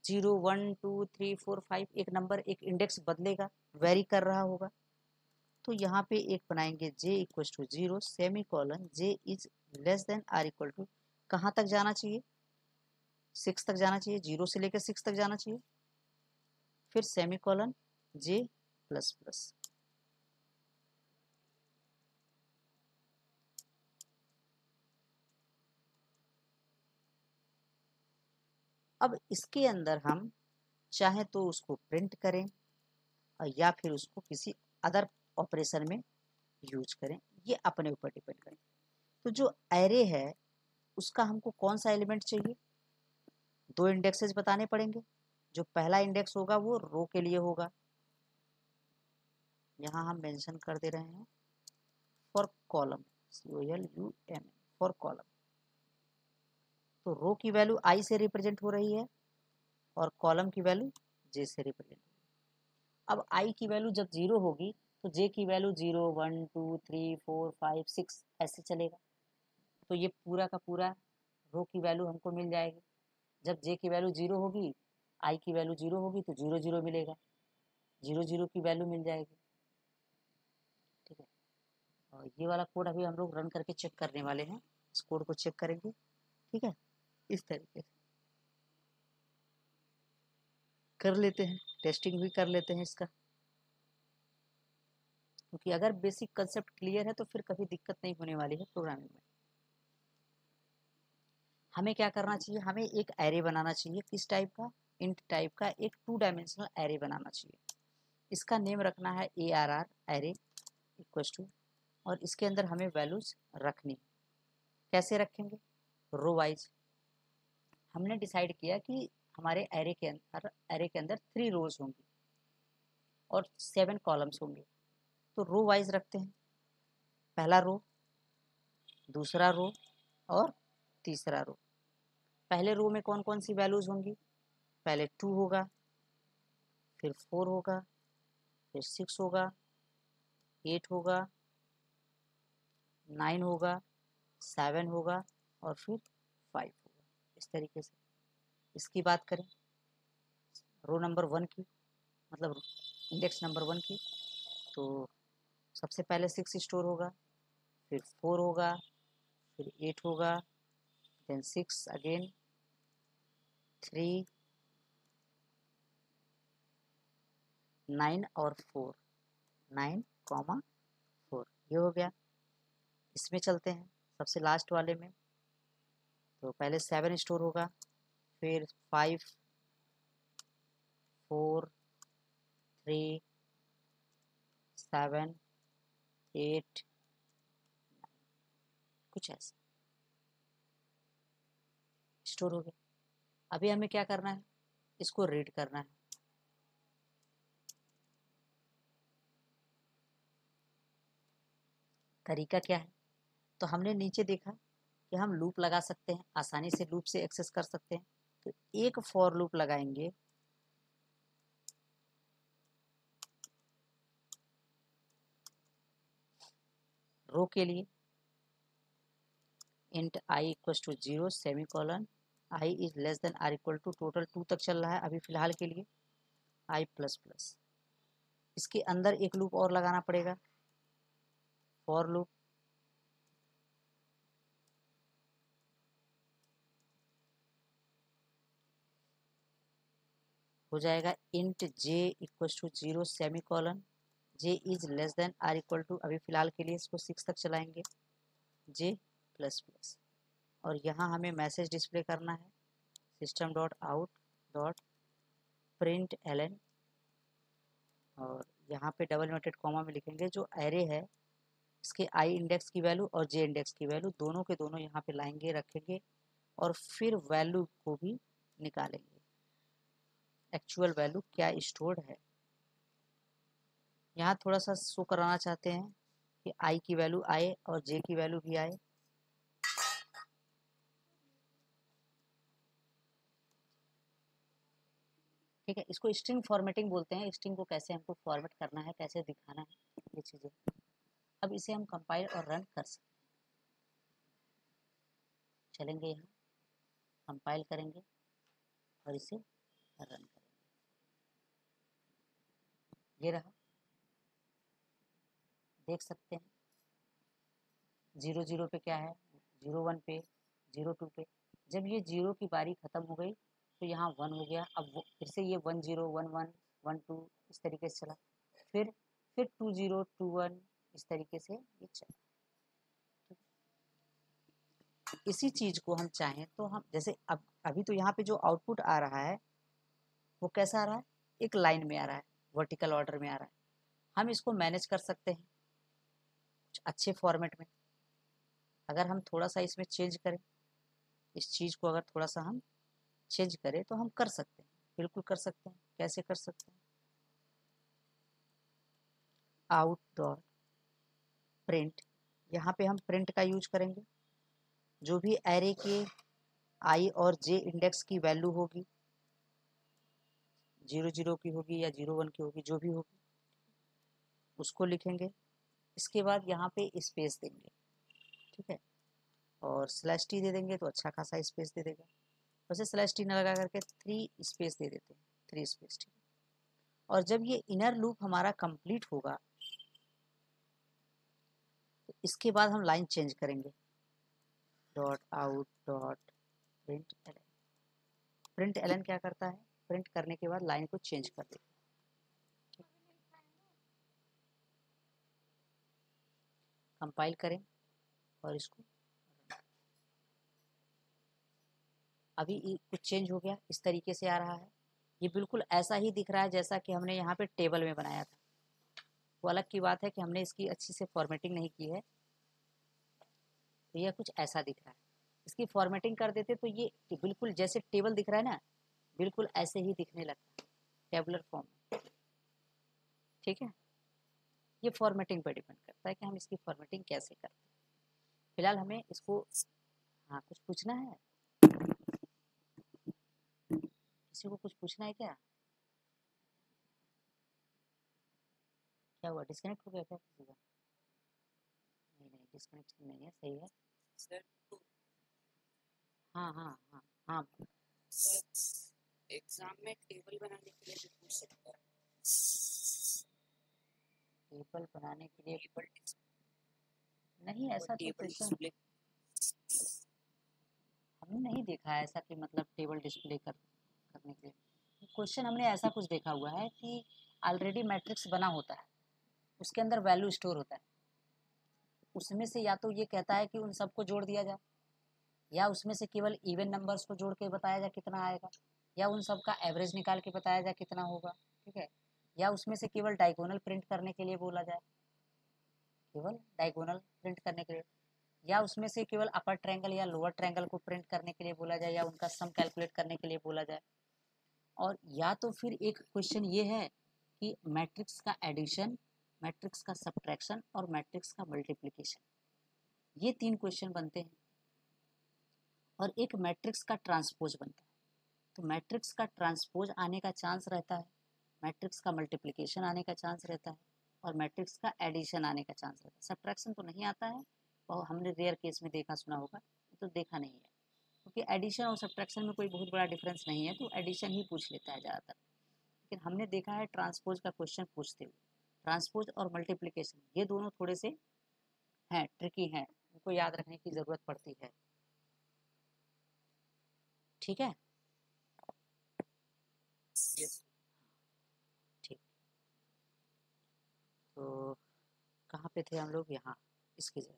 0 1 2 3 4 5 एक नंबर, एक इंडेक्स बदलेगा, वेरी कर रहा होगा। तो यहाँ पे एक बनाएंगे j equal to 0 semi colon j is less than are equal to, कहाँ तक जाना चाहिए? 6 तक जाना चाहिए, 0 से लेकर 6 तक जाना चाहिए। फिर semi colon j plus plus. अब इसके अंदर हम चाहे तो उसको प्रिंट करें या फिर उसको किसी अदर ऑपरेशन में यूज करें, ये अपने ऊपर डिपेंड करें। तो जो एरे है उसका हमको कौन सा एलिमेंट चाहिए, दो इंडेक्सेस बताने पड़ेंगे। जो पहला इंडेक्स होगा वो रो के लिए होगा, यहाँ हम मेंशन कर दे रहे हैं for column, COLUM, for column. तो रो की वैल्यू आई से रिप्रेजेंट हो रही है और कॉलम की वैल्यू जे से रिप्रेजेंट हो रही है। अब आई की वैल्यू जब 0 होगी तो जे की वैल्यू 0 1 2 3 4 5 6 ऐसे चलेगा। तो ये पूरा का पूरा रो की वैल्यू हमको मिल जाएगी। जब जे की वैल्यू 0 होगी, आई की वैल्यू 0 होगी तो 0 0 मिलेगा, 0 0 की वैल्यू मिल जाएगी। ठीक है, और ये वाला कोड अभी हम लोग रन करके चेक करने वाले हैं, इस कोड को चेक करेंगे। ठीक है, इस तरीके से कर लेते हैं, टेस्टिंग भी कर लेते हैं इसका, क्योंकि अगर बेसिक कंसेप्ट क्लियर है तो फिर कभी दिक्कत नहीं होने वाली है प्रोग्रामिंग में। हमें क्या करना चाहिए, हमें एक एरे बनाना चाहिए, किस टाइप का, इंट टाइप का एक 2 डायमेंशनल एरे बनाना चाहिए। इसका नेम रखना है ARR एरे इक्वल टू, और इसके अंदर हमें वैल्यूज रखनी। कैसे रखेंगे, रो वाइज। हमने डिसाइड किया कि हमारे एरे के अंदर 3 रोज होंगी और 7 कॉलम्स होंगे। तो रो वाइज रखते हैं, पहला रो, दूसरा रो और तीसरा रो। पहले रो में कौन कौन सी वैल्यूज होंगी, पहले 2 होगा, फिर 4 होगा, फिर 6 होगा, 8 होगा, 9 होगा, 7 होगा और फिर 5 होगा, इस तरीके से। इसकी बात करें रो नंबर 1 की, मतलब इंडेक्स नंबर 1 की, तो सबसे पहले 6 स्टोर होगा, फिर 4 होगा, फिर 8 होगा, देन 6 अगेन, 3, 9 और 4, 9,4 ये हो गया। इसमें चलते हैं सबसे लास्ट वाले में। तो पहले 7 स्टोर होगा, फिर 5, 4, 3, 7, 8, कुछ ऐसा स्टोर हो गया। अभी हमें क्या करना है, इसको रीड करना है। तरीका क्या है, तो हमने नीचे देखा कि हम लूप लगा सकते हैं, आसानी से लूप से एक्सेस कर सकते हैं। तो एक फॉर लूप लगाएंगे रो के लिए, int i equals to 0 semicolon i is less than are equal to, total 2 तक चल रहा है अभी फिलहाल के लिए, i प्लस प्लस। इसके अंदर एक लूप और लगाना पड़ेगा, फॉर लूप। हो जाएगा int j equals to 0 semicolon j is less than are equal to, अभी फिलहाल के लिए इसको 6 तक चलाएंगे, j प्लस प्लस। और यहाँ हमें मैसेज डिस्प्ले करना है, system dot out dot print l n, और यहाँ पे डबल इन्वर्टेड कॉमा में लिखेंगे जो एरे है इसके आई इंडेक्स की वैल्यू और जे इंडेक्स की वैल्यू दोनों के दोनों यहाँ पे लाएंगे, रखेंगे, और फिर वैल्यू को भी निकालेंगे, एक्चुअल वैल्यू क्या स्टोर्ड है। यहाँ थोड़ा सा शो कराना चाहते हैं कि आई की वैल्यू आए और जे की वैल्यू भी आए। ठीक है, इसको स्ट्रिंग फॉर्मेटिंग बोलते हैं। स्ट्रिंग को कैसे हमको फॉर्मेट करना है, कैसे दिखाना है, ये चीज़ें। अब इसे हम कंपाइल और रन कर सकते हैं। चलेंगे यहाँ, कंपाइल करेंगे और इसे रन करेंगे। ये रहा, देख सकते हैं 0 0 पे क्या है, 0 1 पे, 0 2 पे। जब ये 0 की बारी ख़त्म हो गई तो यहाँ 1 हो गया। अब वो फिर से ये 1 0 1 1 1 2 इस तरीके से चला, फिर 2 0 2 1 इस तरीके से ये चला। इसी चीज़ को हम चाहें तो हम जैसे अब अभी तो यहाँ पे जो आउटपुट आ रहा है वो कैसा आ रहा है, एक लाइन में आ रहा है, वर्टिकल ऑर्डर में आ रहा है। हम इसको मैनेज कर सकते हैं कुछ अच्छे फॉर्मेट में। अगर हम थोड़ा सा इसमें चेंज करें, इस चीज़ को अगर थोड़ा सा हम चेंज करें तो हम कर सकते हैं, बिल्कुल कर सकते हैं। कैसे कर सकते हैं, आउट डॉट प्रिंट, यहाँ पे हम प्रिंट का यूज करेंगे। जो भी एरे के आई और जे इंडेक्स की वैल्यू होगी, 0 0 की होगी या 0 1 की होगी, जो भी होगी उसको लिखेंगे। इसके बाद यहाँ पे स्पेस देंगे, ठीक है, और स्लैश टी दे देंगे तो अच्छा खासा स्पेस दे देगा। वैसे स्लैश टी न लगा करके 3 स्पेस दे देते हैं, 3 स्पेस, ठीक है। और जब ये इनर लूप हमारा कंप्लीट होगा तो इसके बाद हम लाइन चेंज करेंगे, dot out dot print l n. Print l n क्या करता है, प्रिंट करने के बाद लाइन को चेंज कर देता है। कंपाइल करें और इसको, अभी कुछ चेंज हो गया, इस तरीके से आ रहा है। ये बिल्कुल ऐसा ही दिख रहा है जैसा कि हमने यहाँ पे टेबल में बनाया था। वो अलग की बात है कि हमने इसकी अच्छी से फॉर्मेटिंग नहीं की है, तो यह कुछ ऐसा दिख रहा है। इसकी फॉर्मेटिंग कर देते तो ये बिल्कुल जैसे टेबल दिख रहा है ना, बिल्कुल ऐसे ही दिखने लगता है टेबुलर फॉर्म में, ठीक है। ये फॉर्मेटिंग पर डिपेंड करता है कि हम इसकी फॉर्मेटिंग कैसे करते हैं। फिलहाल हमें इसको, हाँ कुछ पूछना है, किसी को कुछ पूछना है क्या? क्या हुआ, डिस्कनेक्ट हो गया क्या किसी का? नहीं नहीं, डिस्कनेक्ट नहीं है, सही है। सर हाँ हाँ हाँ हाँ, एग्जाम में टेबल बनाने के लिए भी पूछ सकता है। टेबल बनाने के लिए टेबल नहीं, ऐसा तो टेबल क्वेश्चन डिस्प्ले हमने नहीं देखा है ऐसा कि मतलब टेबल डिस्प्ले करने के लिए। क्वेश्चन हमने ऐसा कुछ देखा हुआ है कि ऑलरेडी मैट्रिक्स बना होता है, उसके अंदर वैल्यू स्टोर होता है, उसमें से या तो ये कहता है कि उन सबको जोड़ दिया जाए, या उसमें से केवल इवन नंबर्स को जोड़ के बताया जाए कितना आएगा, या उन सब का एवरेज निकाल के बताया जाए कितना होगा, ठीक है, या उसमें से केवल डायगोनल प्रिंट करने के लिए बोला जाए, केवल डायगोनल प्रिंट करने के लिए, या उसमें से केवल अपर ट्रायंगल या लोअर ट्रायंगल को प्रिंट करने के लिए बोला जाए, या उनका सम कैलकुलेट करने के लिए बोला जाए। और या तो फिर एक क्वेश्चन ये है कि मैट्रिक्स का एडिशन, मैट्रिक्स का सब्ट्रैक्शन और मैट्रिक्स का मल्टीप्लिकेशन, ये 3 क्वेश्चन बनते हैं। और एक मैट्रिक्स का ट्रांसपोज बनता है। तो मैट्रिक्स का ट्रांसपोज आने का चांस रहता है, मैट्रिक्स का मल्टीप्लिकेशन आने का चांस रहता है, और मैट्रिक्स का एडिशन आने का चांस रहता है। सब्ट्रैक्शन तो नहीं आता है, और हमने रेयर केस में देखा सुना होगा, तो देखा नहीं है, क्योंकि एडिशन और सब्ट्रैक्शन में कोई बहुत बड़ा डिफरेंस नहीं है, तो एडिशन ही पूछ लेता है ज़्यादातर। लेकिन हमने देखा है ट्रांसपोज का क्वेश्चन पूछते हुए, ट्रांसपोज और मल्टीप्लिकेशन ये दोनों थोड़े से हैं, ट्रिकी हैं, उनको याद रखने की ज़रूरत पड़ती है। ठीक है, ठीक। तो कहाँ पे थे हम लोग? यहाँ, इसकी जगह।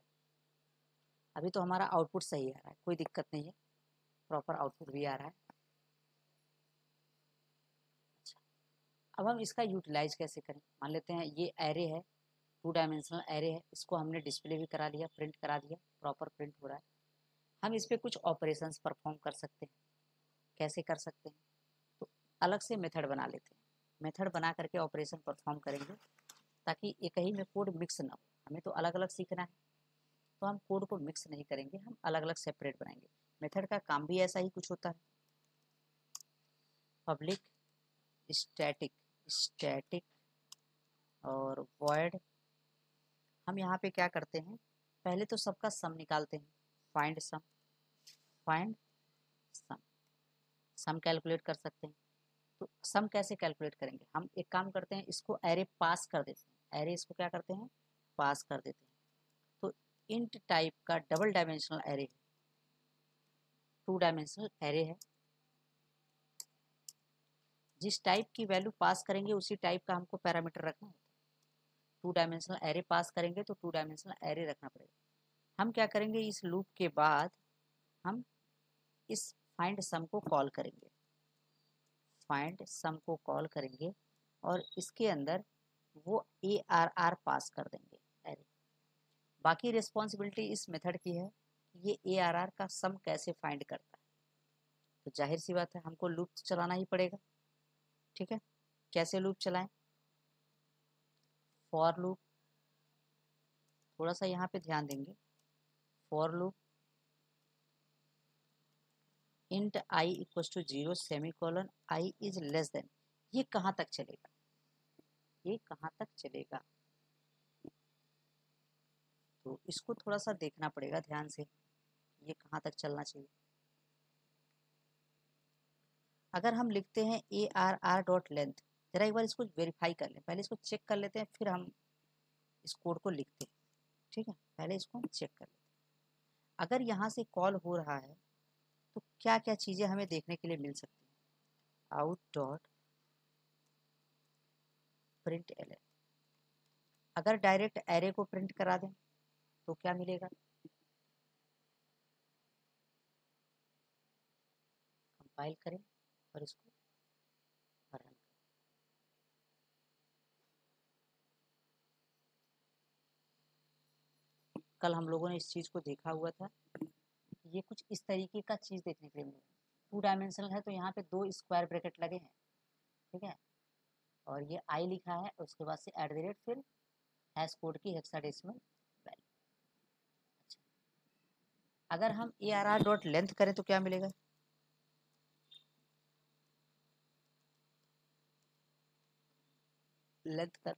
अभी तो हमारा आउटपुट सही आ रहा है, कोई दिक्कत नहीं है, प्रॉपर आउटपुट भी आ रहा है। अच्छा, अब हम इसका यूटिलाइज कैसे करें? मान लेते हैं ये एरे है, 2 डायमेंशनल एरे है, इसको हमने डिस्प्ले भी करा लिया, प्रिंट करा दिया, प्रॉपर प्रिंट हो रहा है। हम इस पर कुछ ऑपरेशंस परफॉर्म कर सकते हैं। कैसे कर सकते हैं? तो अलग से मेथड बना लेते हैं, मेथड बना करके ऑपरेशन परफॉर्म करेंगे, ताकि एक ही में कोड मिक्स ना हो। हमें तो अलग अलग सीखना है, तो हम कोड को मिक्स नहीं करेंगे, हम अलग अलग सेपरेट बनाएंगे। मेथड का काम भी ऐसा ही कुछ होता है, पब्लिक स्टैटिक, स्टैटिक और वॉइड। हम यहाँ पे क्या करते हैं, पहले तो सबका सम निकालते हैं, फाइंड सम, फाइंड सम, सम कैलकुलेट कर सकते हैं। तो सम कैसे कैलकुलेट करेंगे? हम एक काम करते हैं, इसको एरे पास कर देते हैं, एरे इसको क्या करते हैं, पास कर देते हैं। तो इंट टाइप का डबल डायमेंशनल एरे है, 2 डायमेंशनल एरे है, जिस टाइप की वैल्यू पास करेंगे उसी टाइप का हमको पैरामीटर रखना होता है। 2 डायमेंशनल एरे पास करेंगे तो 2 डायमेंशनल एरे रखना पड़ेगा। हम क्या करेंगे, इस लूप के बाद हम इस फाइंड सम को कॉल करेंगे, फाइंड सम को कॉल करेंगे, और इसके अंदर वो ARR पास कर देंगे एरे। बाकी रिस्पॉन्सिबिलिटी इस मेथड की है कि ये ARR का सम कैसे फाइंड करता है। तो जाहिर सी बात है, हमको लूप चलाना ही पड़ेगा। ठीक है, कैसे लूप चलाएं? फॉर लूप, थोड़ा सा यहाँ पे ध्यान देंगे, for loop int i equal to 0 semicolon i is less than, ये कहाँ तक चलेगा, ये कहाँ तक चलेगा? तो इसको थोड़ा सा देखना पड़ेगा ध्यान से, ये कहाँ तक चलना चाहिए। अगर हम लिखते हैं ARR डॉट लेंथ, जरा एक बार इसको वेरीफाई कर लें, पहले इसको चेक कर लेते हैं, फिर हम इस कोड को लिखते हैं। ठीक है, पहले इसको हम चेक कर लेते हैं। अगर यहाँ से कॉल हो रहा है तो क्या क्या चीज़ें हमें देखने के लिए मिल सकती हैं? आउट डॉट प्रिंट एल, अगर डायरेक्ट एरे को प्रिंट करा दें तो क्या मिलेगा? कंपाइल करें और इसको रन करें। कल हम लोगों ने इस चीज़ को देखा हुआ था, ये कुछ इस तरीके का चीज़ देखने के लिए मिलेगा। 2 डायमेंशनल है तो यहाँ पे 2 स्क्वायर ब्रैकेट लगे हैं, ठीक है, और ये आई लिखा है, उसके बाद से एट द रेट, फिर हैश कोड की हेक्साडेसिमल वैल्यू। अच्छा, अगर हम ARR डॉट लेंथ करें तो क्या मिलेगा? लेंथ कर,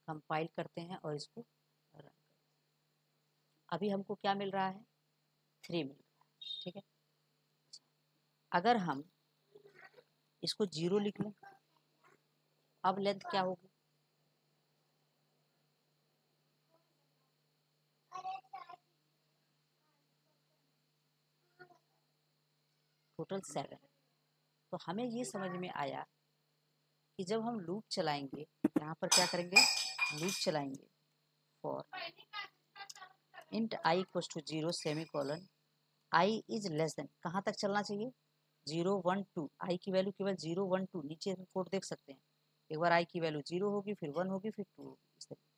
कंपाइल करते हैं और इसको रन करते हैं। अभी हमको क्या मिल रहा है? 3 मिल रहा है। ठीक है, अगर हम इसको 0 लिख लें, अब लेंथ क्या होगी? टोटल 7। तो हमें ये समझ में आया कि जब हम लूप चलाएंगे, यहाँ पर क्या करेंगे, लूप चलाएंगे for int i equals to 0 semi colon i is less than, कहाँ तक चलना चाहिए, 0 1 2, आई की वैल्यू केवल 0 1 2, नीचे कोड देख सकते हैं, एक बार आई की वैल्यू 0 होगी, फिर 1 होगी, फिर 2 होगी, इस तरीके।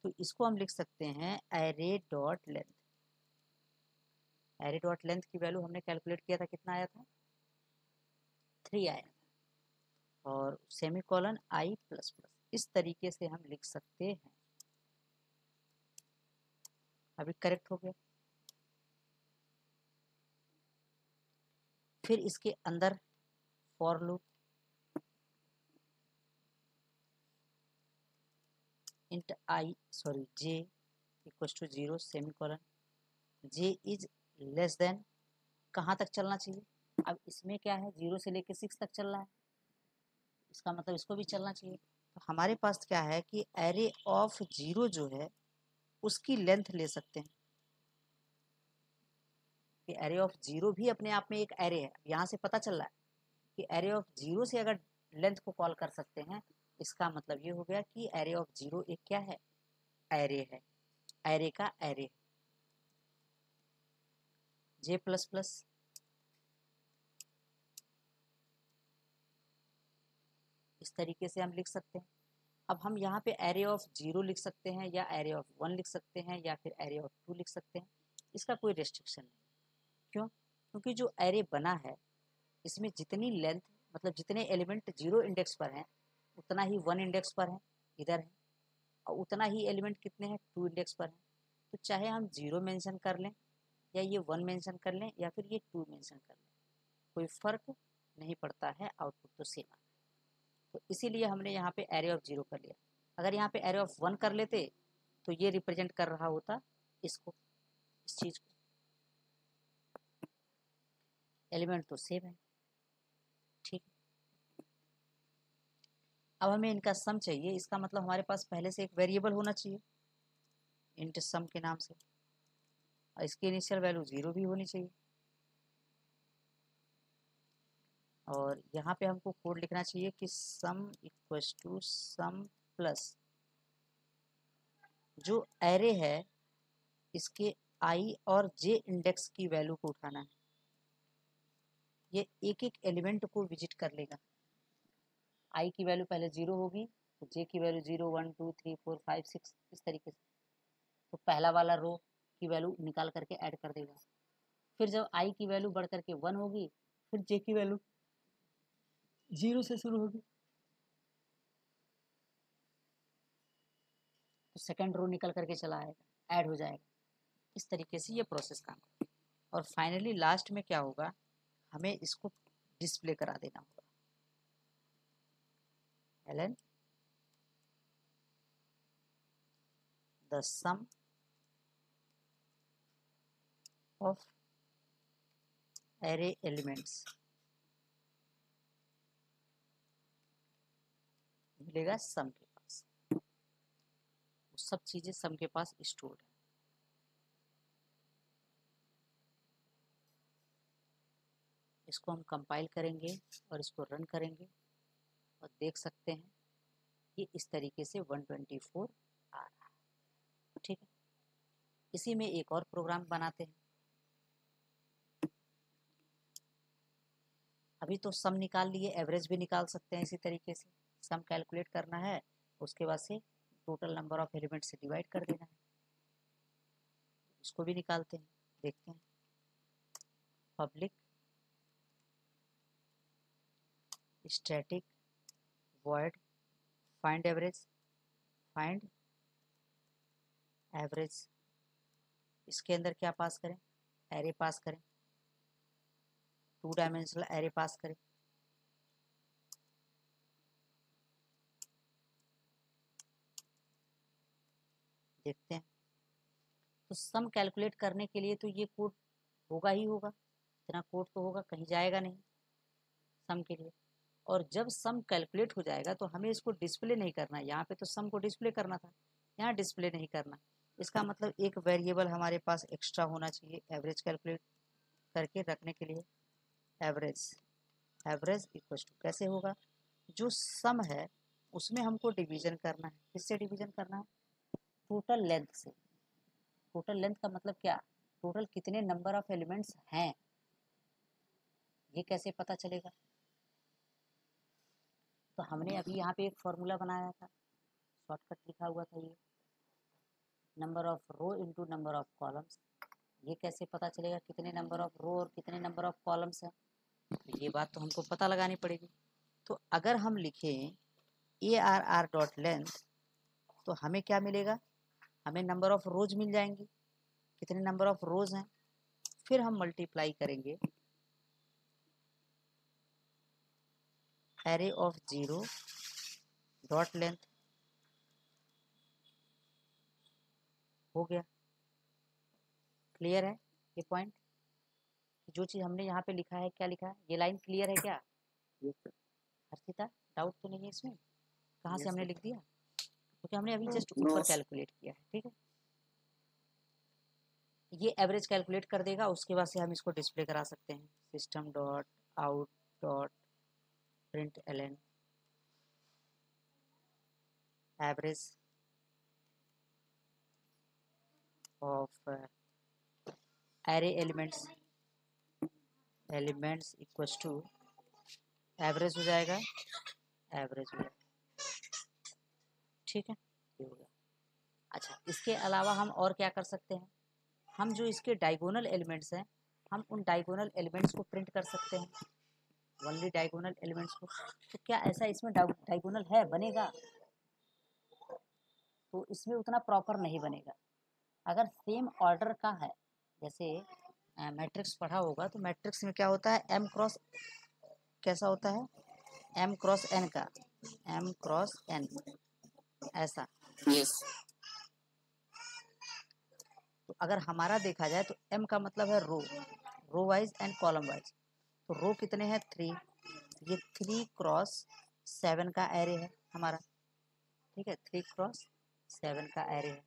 तो इसको हम लिख सकते हैं array dot length. Array dot length की वैल्यू हमने कैलकुलेट किया था, कितना आया था, 3 आया था, और सेमी कॉलन आई प्लस प्लस, इस तरीके से हम लिख सकते हैं। अभी करेक्ट हो गया। फिर इसके अंदर for loop int i sorry j equals to 0 semi colon j is less than, कहाँ तक चलना चाहिए, अब इसमें क्या है 0 से लेके 6 तक चल रहा है, इसका मतलब इसको भी चलना चाहिए। तो हमारे पास क्या है कि एरे ऑफ 0 जो है उसकी लेंथ ले सकते हैं, कि एरे ऑफ 0 भी अपने आप में एक एरे है। यहाँ से पता चल रहा है कि एरे ऑफ 0 से अगर लेंथ को कॉल कर सकते हैं, इसका मतलब ये हो गया कि एरे ऑफ 0 एक क्या है, एरे है, एरे का एरे, जे प्लस प्लस इस तरीके से हम लिख सकते हैं। अब हम यहाँ पे एरे ऑफ 0 लिख सकते हैं, या एरे ऑफ 1 लिख सकते हैं, या फिर एरे ऑफ 2 लिख सकते हैं, इसका कोई रेस्ट्रिक्शन नहीं। क्यों, क्योंकि जो एरे बना है इसमें जितनी लेंथ, मतलब जितने एलिमेंट 0 इंडेक्स पर हैं उतना ही 1 इंडेक्स पर है, इधर है, और उतना ही एलिमेंट कितने हैं 2 इंडेक्स पर हैं। तो चाहे हम 0 मेंशन कर लें, या ये 1 मेंशन कर लें, या फिर ये 2 मेंशन कर लें, कोई फर्क नहीं पड़ता है, आउटपुट तो सेम आता है। तो इसीलिए हमने यहाँ पे एरे ऑफ 0 कर लिया। अगर यहाँ पे एरे ऑफ 1 कर लेते तो ये रिप्रेजेंट कर रहा होता इसको, इस चीज को, एलिमेंट तो सेम है, ठीक। अब हमें इनका सम चाहिए, इसका मतलब हमारे पास पहले से एक वेरिएबल होना चाहिए इंट सम के नाम से, और इसकी इनिशियल वैल्यू 0 भी होनी चाहिए। और यहाँ पे हमको कोड लिखना चाहिए कि sum equals to sum plus जो एरे है इसके आई और जे इंडेक्स की वैल्यू को उठाना है। ये एक एक एलिमेंट को विजिट कर लेगा। आई की वैल्यू पहले 0 होगी, तो जे की वैल्यू 0 1 2 3 4 5 6 इस तरीके से, तो पहला वाला रो की वैल्यू निकाल करके ऐड कर देगा। फिर जब आई की वैल्यू बढ़ करके 1 होगी, फिर जे की वैल्यू 0 से शुरू होगी, तो सेकंड रो निकल करके चला आएगा, ऐड हो जाएगा। इस तरीके से ये प्रोसेस काम करती है। और फाइनली लास्ट में क्या होगा, हमें इसको डिस्प्ले करा देना होगा, ln the sum of array elements, मिलेगा सम के पास, सब चीजें सम के पास स्टोर्ड है। इसको हम कंपाइल करेंगे और इसको रन करेंगे और देख सकते हैं कि इस तरीके से 124 आ रहा है, ठीक है। इसी में एक और प्रोग्राम बनाते हैं। अभी तो सम निकाल लिए, एवरेज भी निकाल सकते हैं इसी तरीके से। सम कैलकुलेट करना है, उसके बाद से टोटल नंबर ऑफ एलिमेंट से डिवाइड कर देना है। इसको भी निकालते हैं, देखते हैं। Public static void find average, find average, इसके अंदर क्या पास करें, एरे पास करें, 2 डायमेंशनल एरे पास करें। देखते हैं। तो सम कैलकुलेट करने के लिए तो ये कोड होगा ही होगा, इतना कोड तो होगा, कहीं जाएगा नहीं सम के लिए। और जब सम कैलकुलेट हो जाएगा तो हमें इसको डिस्प्ले नहीं करना है, यहाँ पे तो सम को डिस्प्ले करना था, यहाँ डिस्प्ले नहीं करना। इसका मतलब एक वेरिएबल हमारे पास एक्स्ट्रा होना चाहिए एवरेज कैलकुलेट करके रखने के लिए, एवरेज एवरेज इक्वल टू कैसे होगा, जो सम है उसमें हमको डिवीजन करना है। किससे डिवीजन करना है? टोटल लेंथ से। टोटल लेंथ का मतलब क्या? टोटल कितने नंबर ऑफ एलिमेंट्स हैं, ये कैसे पता चलेगा? तो हमने अभी यहाँ पे एक फॉर्मूला बनाया था, शॉर्टकट लिखा हुआ था ये, number of row into number of columns. ये कैसे पता चलेगा कितने नंबर ऑफ रो और कितने नंबर ऑफ कॉलम्स हैं? ये बात तो हमको पता लगानी पड़ेगी। तो अगर हम लिखें ए आर आर डॉट लेंथ, तो हमें क्या मिलेगा? हमें नंबर ऑफ रोज मिल जाएंगी, कितने नंबर ऑफ रोज हैं। फिर हम मल्टीप्लाई करेंगे array of zero dot length, हो गया। क्लियर है ये पॉइंट? जो चीज़ हमने यहाँ पे लिखा है, क्या लिखा है, ये लाइन क्लियर है क्या? हर्षिता, डाउट तो नहीं है इसमें? कहाँ से हमने लिख दिया? क्योंकि हमने अभी जस्ट ऊपर कैलकुलेट किया है, ठीक है। ये एवरेज कैलकुलेट कर देगा, उसके बाद से हम इसको डिस्प्ले करा सकते हैं। System dot out dot print l n average of array elements equals to average हो जाएगा, एवरेज हो जाएगा, ठीक है, ये हो गया। अच्छा, इसके अलावा हम और क्या कर सकते हैं? हम जो इसके डायगोनल एलिमेंट्स हैं, हम उन डायगोनल एलिमेंट्स को प्रिंट कर सकते हैं, ओनली डायगोनल एलिमेंट्स को। तो क्या ऐसा इसमें डायगोनल है, बनेगा? तो इसमें उतना प्रॉपर नहीं बनेगा। अगर सेम ऑर्डर का है, जैसे मैट्रिक्स पढ़ा होगा, तो मैट्रिक्स में क्या होता है, एम क्रॉस, कैसा होता है, एम क्रॉस एन का, एम क्रॉस एन, ऐसा। यस। तो अगर हमारा देखा जाए तो एम का मतलब है row, row wise and column wise. तो रो कितने हैं, 3, ये 3 क्रॉस 7 का एरे है हमारा, ठीक है, 3 क्रॉस 7 का एरे है।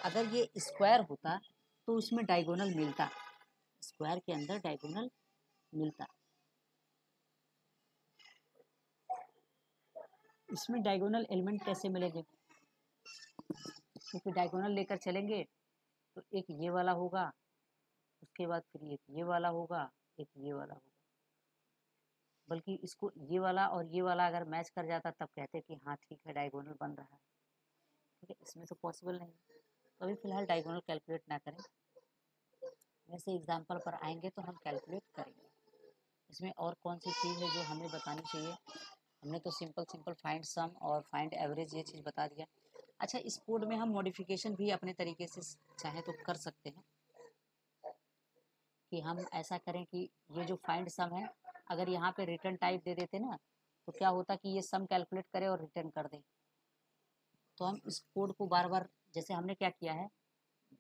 अगर ये स्क्वायर होता तो उसमें डायगोनल मिलता, स्क्वायर के अंदर डायगोनल मिलता। इसमें डायगोनल एलिमेंट कैसे मिलेंगे? क्योंकि डायगोनल लेकर चलेंगे तो एक ये वाला होगा, उसके बाद फिर एक ये वाला होगा, एक ये वाला होगा। बल्कि इसको ये वाला और ये वाला अगर मैच कर जाता तब कहते कि हाँ ठीक है, डायगोनल बन रहा है, ठीक है। इसमें तो पॉसिबल नहीं, तो अभी फिलहाल डायगोनल कैलकुलेट ना करें, वैसे एग्जाम्पल पर आएंगे तो हम कैलकुलेट करेंगे। इसमें और कौन सी चीज़ है जो हमें बतानी चाहिए? हमने तो सिंपल फाइंड सम और फाइंड एवरेज ये चीज़ बता दिया। अच्छा, इस कोड में हम मॉडिफिकेशन भी अपने तरीके से चाहे तो कर सकते हैं, कि हम ऐसा करें कि ये जो फाइंड सम है, अगर यहाँ पे रिटर्न टाइप दे देते ना, तो क्या होता कि ये सम कैलकुलेट करे और रिटर्न कर दे। तो हम इस कोड को बार बार, जैसे हमने क्या किया है,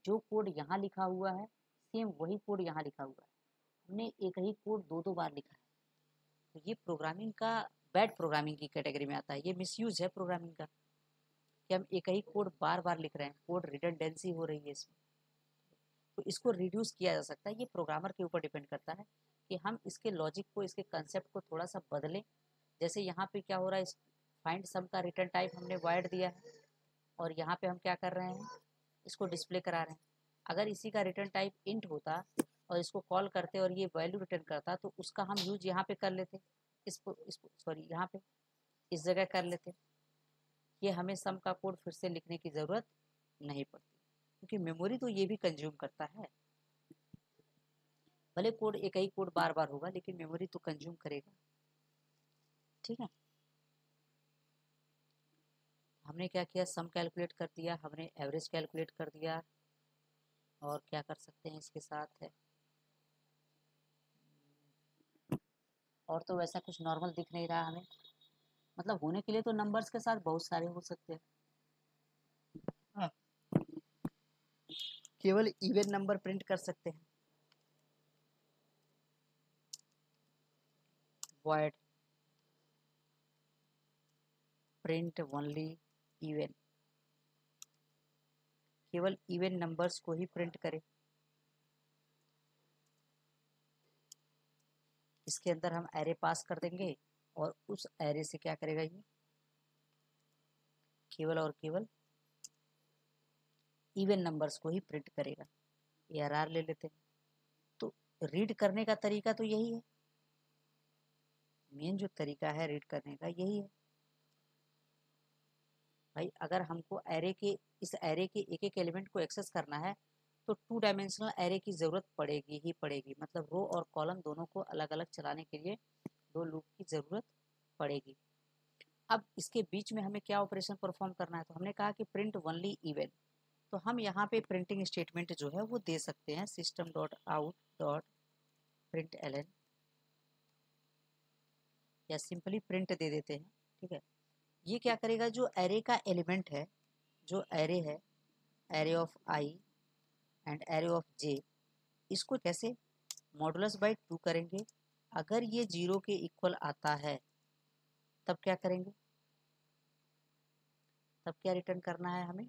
जो कोड यहाँ लिखा हुआ है सेम वही कोड यहाँ लिखा हुआ है, हमने एक ही कोड दो दो बार लिखा है। तो ये प्रोग्रामिंग का, बैड प्रोग्रामिंग की कैटेगरी में आता है, ये मिसयूज है प्रोग्रामिंग का, कि हम एक ही कोड बार बार लिख रहे हैं, कोड रिडंडेंसी हो रही है इसमें। तो इसको रिड्यूस किया जा सकता है, ये प्रोग्रामर के ऊपर डिपेंड करता है कि हम इसके लॉजिक को, इसके कंसेप्ट को थोड़ा सा बदलें। जैसे यहाँ पे क्या हो रहा है, फाइंड सम का रिटर्न टाइप हमने वॉइड दिया है, और यहाँ पे हम क्या कर रहे हैं, इसको डिस्प्ले करा रहे हैं। अगर इसी का रिटर्न टाइप इंट होता और इसको कॉल करते और ये वैल्यू रिटर्न करता, तो उसका हम यूज यहाँ पे कर लेते, इसको सॉरी यहाँ पे इस जगह कर लेते, ये हमें सम का कोड फिर से लिखने की ज़रूरत नहीं पड़ती, क्योंकि मेमोरी तो ये भी कंज्यूम करता है। भले कोड एक ही कोड बार बार होगा, लेकिन मेमोरी तो कंज्यूम करेगा, ठीक है। हमने क्या किया, सम कैलकुलेट कर दिया, हमने एवरेज कैलकुलेट कर दिया, और क्या कर सकते हैं इसके साथ है, और तो वैसा कुछ नॉर्मल दिख नहीं रहा हमें। मतलब होने के लिए तो नंबर्स के साथ बहुत सारे हो सकते हैं, हाँ, केवल इवन नंबर प्रिंट कर सकते हैं। void प्रिंट ओनली इवन, केवल इवन नंबर्स को ही प्रिंट करें। इसके अंदर हम एरे पास कर देंगे और उस एरे से क्या करेगा ये केवल और केवल इवन नंबर्स को ही प्रिंट करेगा। ARR ले लेते हैं। तो रीड करने का तरीका तो यही है, मेन जो तरीका है रीड करने का यही है भाई। अगर हमको इस एरे के एक एक एलिमेंट को एक्सेस करना है तो 2 डायमेंशनल एरे की ज़रूरत पड़ेगी ही पड़ेगी। मतलब रो और कॉलम दोनों को अलग अलग चलाने के लिए 2 लूप की ज़रूरत पड़ेगी। अब इसके बीच में हमें क्या ऑपरेशन परफॉर्म करना है, तो हमने कहा कि प्रिंट ओनली इवन। तो हम यहाँ पे प्रिंटिंग स्टेटमेंट जो है वो दे सकते हैं system dot out dot print l n, या सिंपली प्रिंट दे देते हैं। ठीक है, ये क्या करेगा, जो एरे का एलिमेंट है, जो एरे है array of I and array of J, इसको कैसे मॉडुलस बाई 2 करेंगे। अगर ये 0 के इक्वल आता है तब क्या करेंगे, तब क्या रिटर्न करना है हमें,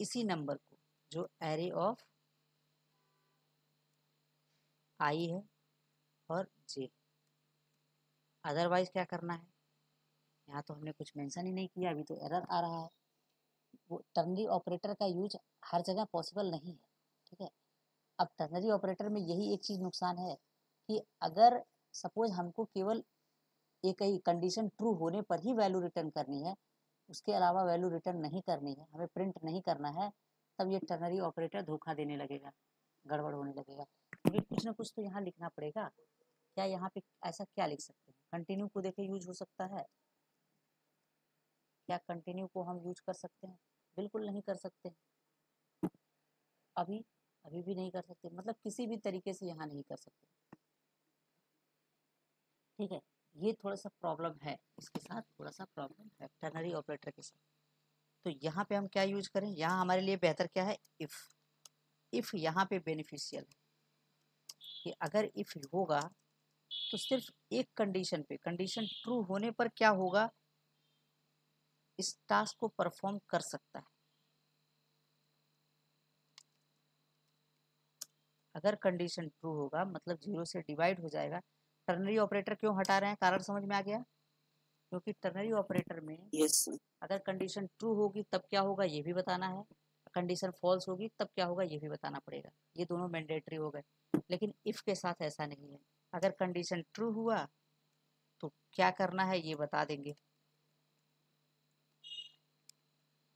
इसी नंबर को जो एरे ऑफ आई है और जे। अदरवाइज क्या करना है, यहाँ तो हमने कुछ मेंशन ही नहीं किया, अभी तो एरर आ रहा है। वो टर्नरी ऑपरेटर का यूज हर जगह पॉसिबल नहीं है। ठीक है, अब टर्नरी ऑपरेटर में यही एक चीज़ नुकसान है कि अगर सपोज हमको केवल एक ही कंडीशन ट्रू होने पर ही वैल्यू रिटर्न करनी है, उसके अलावा वैल्यू रिटर्न नहीं करनी है, हमें प्रिंट नहीं करना है, तब ये टर्नरी ऑपरेटर धोखा देने लगेगा, गड़बड़ होने लगेगा। हमें कुछ ना कुछ तो यहाँ लिखना पड़ेगा। क्या यहाँ पे ऐसा क्या लिख सकते हैं, कंटिन्यू को देखे यूज हो सकता है क्या, कंटिन्यू को हम यूज कर सकते हैं, बिल्कुल नहीं कर सकते। अभी अभी भी नहीं कर सकते, मतलब किसी भी तरीके से यहाँ नहीं कर सकते। ठीक है, ये थोड़ा सा प्रॉब्लम है, इसके साथ थोड़ा सा प्रॉब्लम है टर्नरी ऑपरेटर के साथ। तो यहाँ पे हम क्या यूज करें, यहाँ हमारे लिए बेहतर क्या है, इफ यहाँ पे बेनिफिशियल है कि अगर इफ होगा तो सिर्फ एक कंडीशन पे, कंडीशन ट्रू होने पर क्या होगा, इस टास्क को परफॉर्म कर सकता है। अगर कंडीशन ट्रू होगा मतलब 0 से डिवाइड हो जाएगा। टर्नरी ऑपरेटर क्यों हटा रहे हैं, कारण समझ में आ गया, क्योंकि टर्नरी ऑपरेटर में यस अगर कंडीशन ट्रू होगी तब क्या होगा ये भी बताना है, कंडीशन फॉल्स होगी तब क्या होगा ये भी बताना पड़ेगा। ये दोनों मैंडेटरी हो गए। लेकिन इफ के साथ ऐसा नहीं है, अगर कंडीशन ट्रू हुआ तो क्या करना है ये बता देंगे।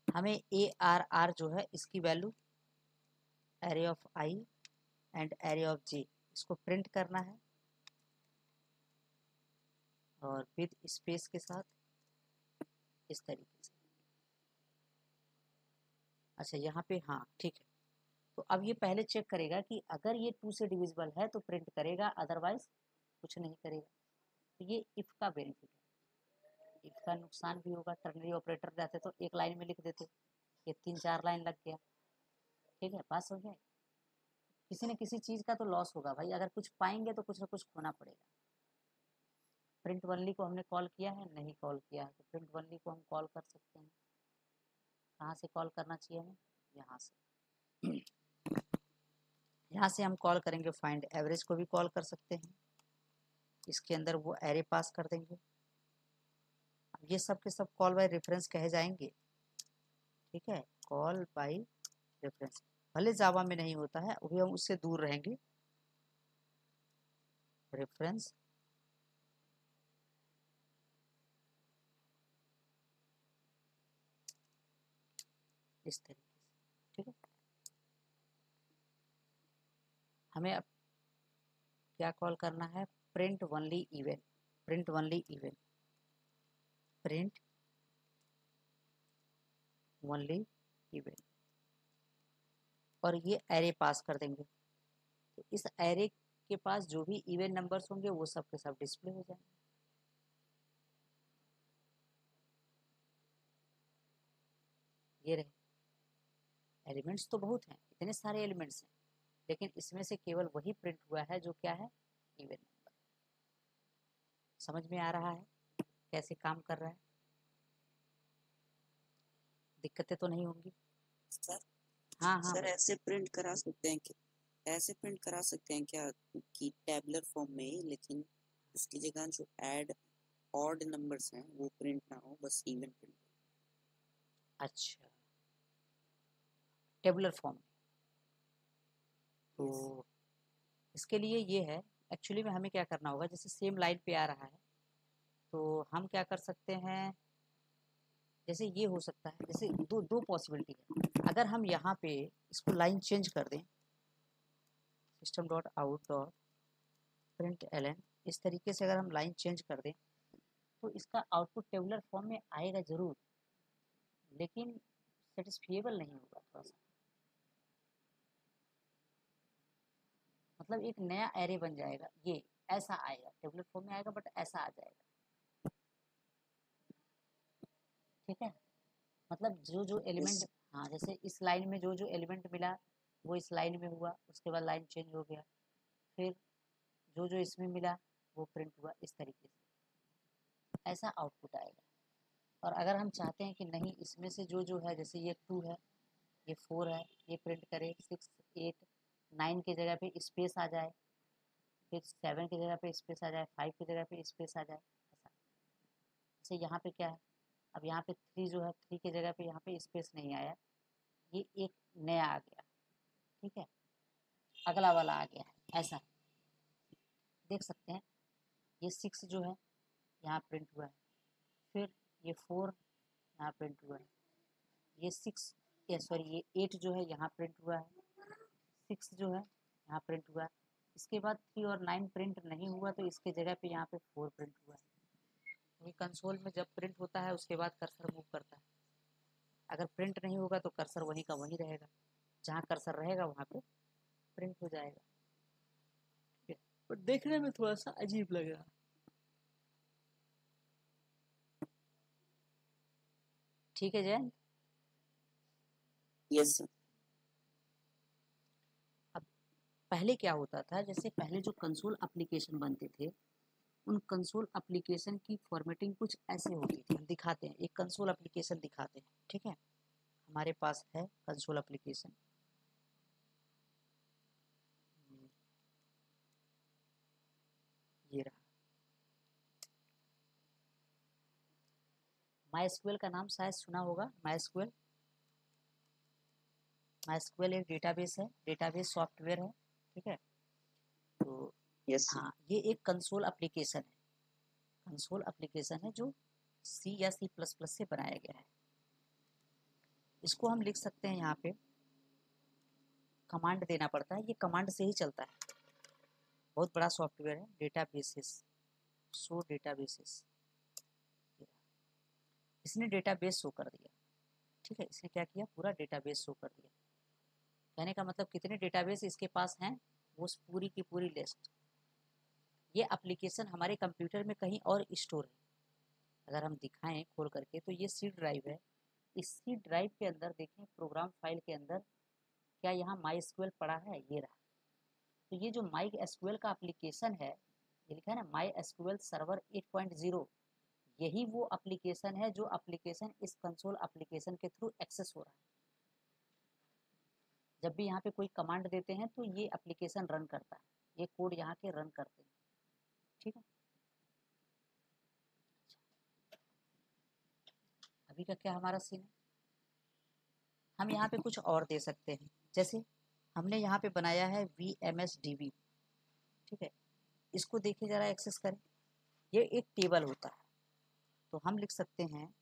हमें ARR जो है इसकी value array of I and array of J, इसको प्रिंट करना है और विद स्पेस के साथ इस तरीके से। अच्छा यहाँ पे हाँ ठीक है, तो अब ये पहले चेक करेगा कि अगर ये 2 से डिविजिबल है तो प्रिंट करेगा, अदरवाइज कुछ नहीं करेगा। तो ये इफ का बेनिफिट है। इफ का नुकसान भी होगा, टर्नरी ऑपरेटर रहते तो एक लाइन में लिख देते, ये 3-4 लाइन लग गया। ठीक है, बात समझ में, किसी न किसी चीज़ का तो लॉस होगा भाई, अगर कुछ पाएंगे तो कुछ ना कुछ खोना पड़ेगा। प्रिंट वनली को हमने कॉल किया है, नहीं कॉल किया है, तो प्रिंट वनली को हम कॉल कर सकते हैं। कहाँ से कॉल करना चाहिए हमें, यहाँ से। यहाँ से हम कॉल करेंगे फाइंड एवरेज को भी कॉल कर सकते हैं, इसके अंदर वो एरे पास कर देंगे। अब ये सब के सब कॉल बाय रेफरेंस कहे जाएंगे। ठीक है, कॉल बाय रेफरेंस भले जावा में नहीं होता है, अभी हम उससे दूर रहेंगे। रेफरेंस इस तरीके से। ठीक है, हमें अब क्या कॉल करना है, print only even, print only even, print only even, और ये एरे पास कर देंगे। तो इस एरे के पास जो भी इवन नंबर्स होंगे वो सब के सब डिस्प्ले हो जाएंगे। ये रहे, एलिमेंट्स तो बहुत हैं, इतने सारे एलिमेंट्स हैं, लेकिन इसमें से केवल वही प्रिंट हुआ है जो क्या है, इवन नंबर। समझ में आ रहा है कैसे काम कर रहा है, दिक्कतें तो नहीं होंगी। सर हाँ हाँ सर भाई, ऐसे प्रिंट करा सकते हैं कि ऐसे प्रिंट करा सकते हैं क्या कि टैबुलर फॉर्म में, लेकिन उसकी जगह जो ऐड ऑड नंबर्स हैं वो प्रिंट ना हो, बस इवन प्रिंट हो। अच्छा, टेबुलर फॉर्म। तो Yes. इसके लिए ये है, एक्चुअली में हमें क्या करना होगा, जैसे सेम लाइन पे आ रहा है तो हम क्या कर सकते हैं, जैसे ये हो सकता है, जैसे दो दो पॉसिबिलिटी है। अगर हम यहाँ पे इसको लाइन चेंज कर दें, system dot out dot print l n, इस तरीके से अगर हम लाइन चेंज कर दें तो इसका आउटपुट टेबुलर फॉर्म में आएगा ज़रूर, लेकिन सेटिस्फिएबल नहीं होगा थोड़ा सा। मतलब एक नया एरे बन जाएगा, ये ऐसा आएगा, टेबुलर फॉर्म में आएगा बट ऐसा आ जाएगा। ठीक है, मतलब जो जो एलिमेंट, Yes. हाँ जैसे इस लाइन में जो जो एलिमेंट मिला वो इस लाइन में हुआ, उसके बाद लाइन चेंज हो गया, फिर जो जो इसमें मिला वो प्रिंट हुआ, इस तरीके से ऐसा आउटपुट आएगा। और अगर हम चाहते हैं कि नहीं, इसमें से जो जो है, जैसे ये 2 है, ये 4 है, ये प्रिंट करे, 6 8 9 की जगह पे स्पेस आ जाए, फिर 7 की जगह पे स्पेस आ जाए, 5 की जगह पे स्पेस आ जाए, ऐसा। जैसे यहाँ पे क्या है, अब यहाँ पे 3 जो है, 3 की जगह पे यहाँ पे स्पेस नहीं आया, ये एक नया आ गया। ठीक है, अगला वाला आ गया है, ऐसा देख सकते हैं। ये 6 जो है यहाँ प्रिंट हुआ है, फिर ये 4 यहाँ प्रिंट हुआ है, ये 6 ये सॉरी ये 8 जो है यहाँ प्रिंट हुआ है, 6 जो है यहाँ प्रिंट हुआ है। इसके बाद 3 और 9 प्रिंट नहीं हुआ तो इसके जगह पे यहाँ पे 4 प्रिंट हुआ है। ये कंसोल में जब प्रिंट होता है उसके बाद कर्सर मूव करता है। अगर प्रिंट नहीं होगा तो कर्सर वहीं का वहीं रहेगा, जहाँ कर्सर रहेगा वहाँ पे प्रिंट हो जाएगा। ठीक है, पर देखने में थोड़ा सा अजीब लग रहा है। ठीक है जयंत। Yes, sir. अब पहले क्या होता था, जैसे पहले जो कंसोल एप्लीकेशन बनते थे, उन कंसोल एप्लीकेशन की फॉर्मेटिंग कुछ ऐसे होती थी। हम दिखाते हैं, एक कंसोल एप्लीकेशन दिखाते हैं। ठीक है, हमारे पास है कंसोल एप्लीकेशन, ये रहा। माई का नाम शायद सुना होगा, माई एक डेटाबेस है, डेटाबेस सॉफ्टवेयर है। ठीक है, तो Yes, sir. हाँ, ये एक कंसोल एप्लीकेशन है। कंसोल एप्लीकेशन है जो सी या C++ से बनाया गया है। इसको हम लिख सकते हैं, यहाँ पे कमांड देना पड़ता है, ये कमांड से ही चलता है। बहुत बड़ा सॉफ्टवेयर है, डेटाबेसेस, शो डेटाबेसेस, इसने डेटाबेस शो कर दिया। ठीक है, इसने क्या किया, पूरा डेटाबेस शो कर दिया। कहने का मतलब कितने डेटाबेस इसके पास हैं, वो पूरी की पूरी लिस्ट। ये एप्लीकेशन हमारे कंप्यूटर में कहीं और स्टोर है। अगर हम दिखाएं खोल करके तो ये सी ड्राइव है। इस सी ड्राइव के अंदर देखें, प्रोग्राम फाइल के अंदर क्या यहाँ माई एसक्यूएल पड़ा है, ये रहा। तो ये जो माई एसक्यूएल का एप्लीकेशन है, ये लिखा है ना माई एसक्यूएल सर्वर 8.0, यही वो एप्लीकेशन है जो एप्लीकेशन इस कंसोल एप्लीकेशन के थ्रू एक्सेस हो रहा है। जब भी यहाँ पे कोई कमांड देते हैं तो ये एप्लीकेशन रन करता है, ये कोड यहाँ के रन करते हैं। ठीक है, अभी का क्या हमारा सीन है, हम यहाँ पे कुछ और दे सकते हैं। जैसे हमने यहाँ पे बनाया है VMSDB। ठीक है, इसको देखिए ज़रा, एक्सेस करें। ये एक टेबल होता है, तो हम लिख सकते हैं,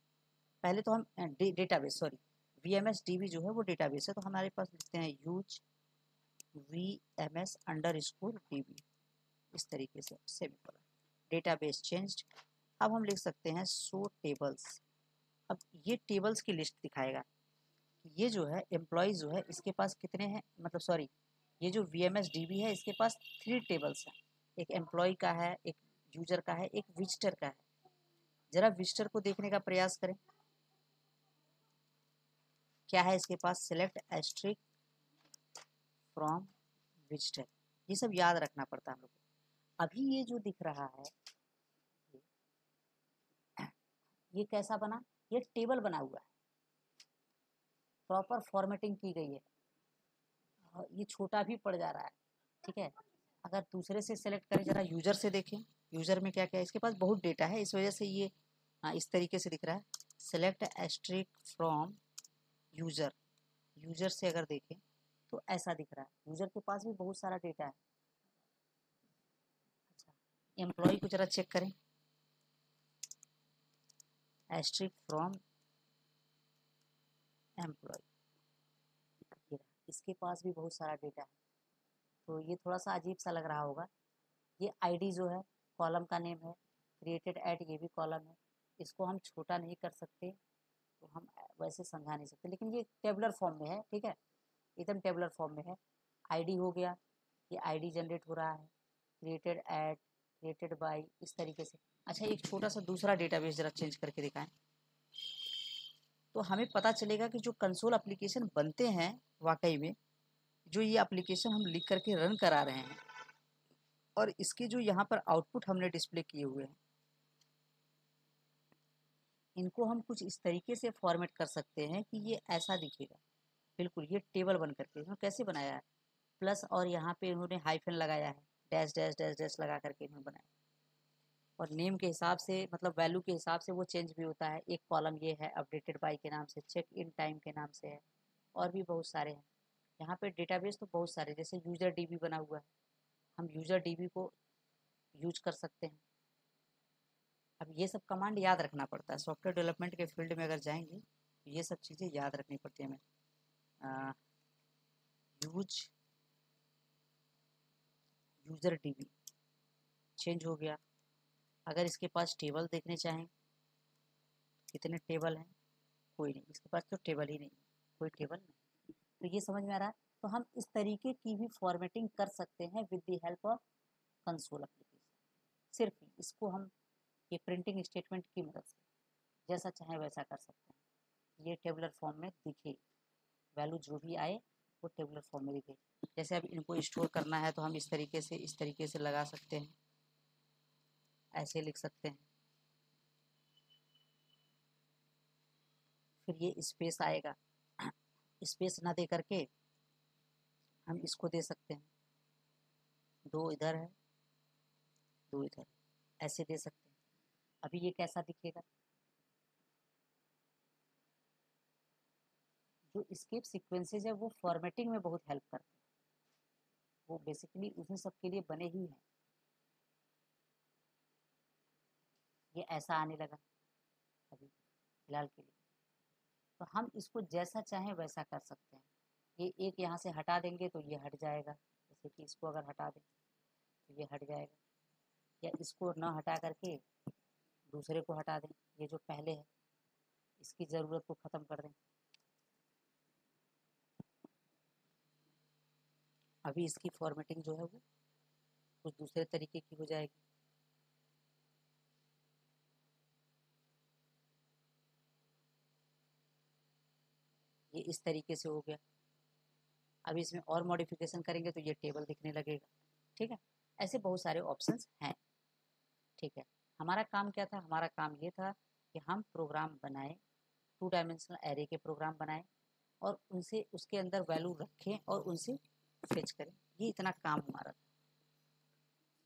पहले तो हम डेटाबेस, सॉरी VMSDB जो है वो डेटाबेस है, तो हमारे पास लिखते हैं यूज VMS_DB, इस तरीके से सेमीकोलन, डेटाबेस चेंज्ड। अब हम लिख सकते हैं शो टेबल्स। अब ये टेबल्स की लिस्ट दिखाएगा कि ये जो है एम्प्लॉय जो है इसके पास कितने हैं, मतलब सॉरी, ये जो VMSDB है इसके पास 3 टेबल्स हैं। एक एम्प्लॉय का है, एक यूजर का है, एक विजिटर का है। जरा विजिटर को देखने का प्रयास करें, क्या है इसके पास, सेलेक्ट एस्ट्रिक फ्रॉम विजिटर। ये सब याद रखना पड़ता है हम लोग को। अभी ये जो दिख रहा है, ये कैसा बना, ये टेबल बना हुआ है, प्रॉपर फॉर्मेटिंग की गई है। ये छोटा भी पड़ जा रहा है, ठीक है। अगर दूसरे से सेलेक्ट करें, जरा यूजर से देखें, यूजर में क्या क्या है, इसके पास बहुत डेटा है, इस वजह से ये इस तरीके से दिख रहा है। Select asterisk from user, user से अगर देखें तो ऐसा दिख रहा है, यूजर के पास भी बहुत सारा डेटा है। अच्छा, एम्प्लॉय को जरा चेक करें, एस्ट्रिक फ्रॉम एम्प्लॉय, इसके पास भी बहुत सारा डेटा है। तो ये थोड़ा सा अजीब सा लग रहा होगा। ये आईडी जो है कॉलम का नेम है, क्रिएटेड एट ये भी कॉलम है, इसको हम छोटा नहीं कर सकते, तो हम वैसे समझा नहीं सकते, लेकिन ये टेबलर फॉर्म में है, ठीक है, एकदम टेबलर फॉर्म में है। आईडी हो गया, ये आईडी जनरेट हो रहा है, क्रिएटेड एट, क्रिएटेड बाय, इस तरीके से। अच्छा, एक छोटा सा दूसरा डेटाबेस जरा चेंज करके दिखाएं, तो हमें पता चलेगा कि जो कंसोल एप्लीकेशन बनते हैं, वाकई में जो ये एप्लीकेशन हम लिख करके रन करा रहे हैं और इसके जो यहाँ पर आउटपुट हमने डिस्प्ले किए हुए हैं, इनको हम कुछ इस तरीके से फॉर्मेट कर सकते हैं कि ये ऐसा दिखेगा, बिल्कुल ये टेबल बन करके। इन्होंने कैसे बनाया है, प्लस और यहाँ पे इन्होंने हाइफन लगाया है, डैश डैश डैश डैश लगा करके इन्होंने बनाया, और नेम के हिसाब से, मतलब वैल्यू के हिसाब से वो चेंज भी होता है। एक कॉलम ये है अपडेटेड बाय के नाम से, चेक इन टाइम के नाम से है, और भी बहुत सारे हैं। यहाँ पे डेटाबेस तो बहुत सारे, जैसे यूजर डीबी बना हुआ है, हम यूजर डीबी को यूज कर सकते हैं। अब ये सब कमांड याद रखना पड़ता है, सॉफ्टवेयर डेवलपमेंट के फील्ड में अगर जाएंगे तो ये सब चीज़ें याद रखनी पड़ती है हमें। यूजर डीबी चेंज हो गया। अगर इसके पास टेबल देखने चाहें, कितने टेबल हैं, कोई नहीं, इसके पास तो टेबल ही नहीं, कोई टेबल नहीं। तो ये समझ में आ रहा है। तो हम इस तरीके की भी फॉर्मेटिंग कर सकते हैं with the help of console application. सिर्फ इसको हम ये प्रिंटिंग स्टेटमेंट की मदद से जैसा चाहे वैसा कर सकते हैं। ये टेबुलर फॉर्म में दिखे, वैल्यू जो भी आए वो टेबुलर फॉर्म में दिखे। जैसे अब इनको स्टोर करना है तो हम इस तरीके से लगा सकते हैं, ऐसे लिख सकते हैं। फिर ये स्पेस आएगा, स्पेस ना दे करके हम इसको दे सकते हैं, 2 इधर है 2 इधर, ऐसे दे सकते हैं। अभी ये कैसा दिखेगा, जो स्केप सीक्वेंसेज है वो फॉर्मेटिंग में बहुत हेल्प करते हैं, वो बेसिकली उन्हीं सब के लिए बने ही हैं। ये ऐसा आने लगा अभी फिलहाल के लिए, तो हम इसको जैसा चाहें वैसा कर सकते हैं। ये एक यहाँ से हटा देंगे तो ये हट जाएगा, जैसे कि इसको अगर हटा दें तो ये हट जाएगा, या इसको न हटा करके दूसरे को हटा दें, ये जो पहले है इसकी ज़रूरत को ख़त्म कर दें। अभी इसकी फॉर्मेटिंग जो है वो कुछ दूसरे तरीके की हो जाएगी। ये इस तरीके से हो गया। अभी इसमें और मॉडिफिकेशन करेंगे तो ये टेबल दिखने लगेगा, ठीक है। ऐसे बहुत सारे ऑप्शंस हैं, ठीक है। हमारा काम क्या था, हमारा काम ये था कि हम प्रोग्राम बनाएं, 2 डायमेंशनल एरे के प्रोग्राम बनाएं और उनसे उसके अंदर वैल्यू रखें और उनसे फेच करें। ये इतना काम हमारा था।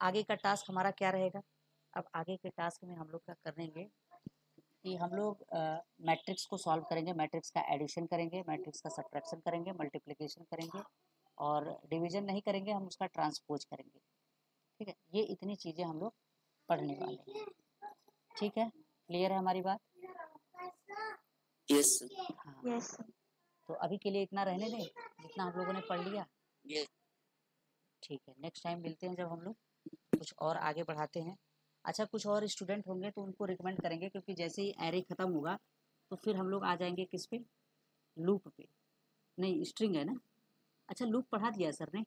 आगे का टास्क हमारा क्या रहेगा, अब आगे के टास्क में हम लोग क्या करेंगे कि हम लोग मैट्रिक्स को सॉल्व करेंगे, मैट्रिक्स का एडिशन करेंगे, मैट्रिक्स का सब्ट्रैक्शन करेंगे, मल्टीप्लिकेशन करेंगे, और डिवीजन नहीं करेंगे, हम उसका ट्रांसपोज करेंगे, ठीक है। ये इतनी चीज़ें हम लोग पढ़ने वाले हैं, ठीक है। क्लियर है हमारी बात? यस हाँ, यस तो अभी के लिए इतना रहने दें जितना हम लोगों ने पढ़ लिया, यस। ठीक है। नेक्स्ट टाइम मिलते हैं जब हम लोग कुछ और आगे बढ़ाते हैं। अच्छा, कुछ और स्टूडेंट होंगे तो उनको रिकमेंड करेंगे, क्योंकि जैसे ही एरे ख़त्म होगा तो फिर हम लोग आ जाएंगे किस पे, लूप पे, नहीं स्ट्रिंग है ना। अच्छा, लूप पढ़ा दिया सर ने?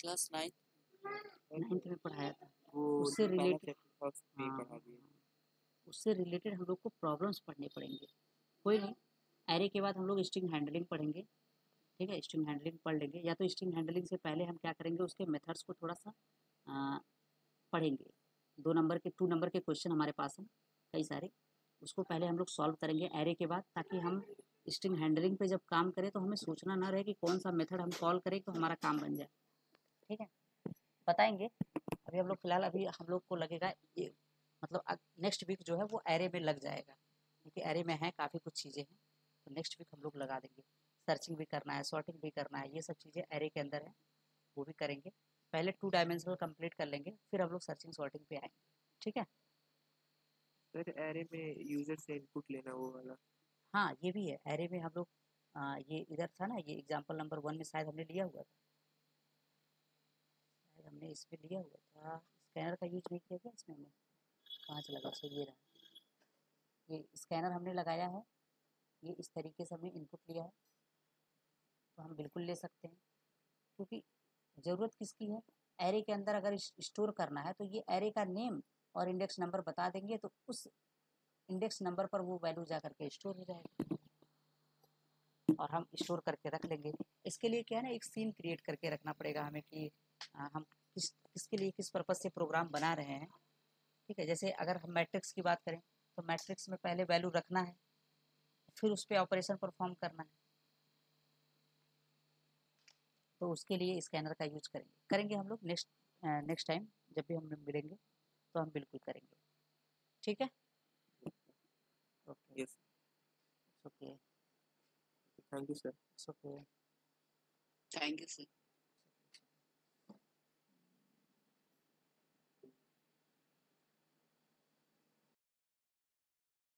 क्लास 9th में पढ़ाया था। वो उससे रिलेटेड, पढ़ा हाँ, दिया। उससे रिलेटेड हम लोग को प्रॉब्लम्स पढ़ने पड़ेंगे। कोई नहीं, एरे के बाद हम लोग स्ट्रिंग हैंडलिंग पढ़ेंगे, ठीक है। स्ट्रिंग हैंडलिंग पढ़ लेंगे, या तो स्ट्रिंग हैंडलिंग से पहले हम क्या करेंगे, उसके मेथड्स को थोड़ा सा पढ़ेंगे। 2 नंबर के 2 नंबर के क्वेश्चन हमारे पास हैं कई सारे, उसको पहले हम लोग सॉल्व करेंगे एरे के बाद, ताकि हम स्ट्रिंग हैंडलिंग पे जब काम करें तो हमें सोचना ना रहे कि कौन सा मेथड हम कॉल करें तो हमारा काम बन जाए। ठीक है, बताएंगे। अभी हम लोग फिलहाल, अभी हम लोग को लगेगा ये, मतलब नेक्स्ट वीक जो है वो एरे में लग जाएगा, क्योंकि एरे में है काफ़ी कुछ चीज़ें हैं, तो नेक्स्ट वीक हम लोग लगा देंगे। सर्चिंग भी करना है, सॉर्टिंग भी करना है, ये सब चीज़ें एरे के अंदर है, वो भी करेंगे। पहले 2 डायमेंशनल कंप्लीट कर लेंगे, फिर हम लोग सर्चिंग सॉर्टिंग पे आएंगे। ठीक है सर एरे में यूजर से इनपुट लेना वो वाला। हाँ, ये भी है एरे में हम लोग, ये इधर था ना, ये एग्जाम्पल नंबर 1 में शायद हमने लिया हुआ था, शायद हमने इसमें लिया हुआ था, स्कैनर का यूज नहीं किया गया इसमें, हमने कहाँ चला गया, अच्छा ये रहा, ये स्कैनर हमने लगाया है, ये इस तरीके से हमने इनपुट लिया है, तो हम बिल्कुल ले सकते हैं, क्योंकि ज़रूरत किसकी है, एरे के अंदर अगर स्टोर करना है तो ये एरे का नेम और इंडेक्स नंबर बता देंगे, तो उस इंडेक्स नंबर पर वो वैल्यू जा करके स्टोर हो जाएगा और हम स्टोर करके रख लेंगे। इसके लिए क्या है ना, एक सीन क्रिएट करके रखना पड़ेगा हमें कि हम किसके लिए, किस पर्पज़ से प्रोग्राम बना रहे हैं। ठीक है, जैसे अगर हम मैट्रिक्स की बात करें तो मैट्रिक्स में पहले वैल्यू रखना है, फिर उस पर ऑपरेशन परफॉर्म करना है, तो उसके लिए स्कैनर का यूज करेंगे हम लोग नेक्स्ट टाइम जब भी हम मिलेंगे तो हम बिल्कुल करेंगे। ठीक है, okay, yes, okay, thank you sir. Okay. Thank you sir.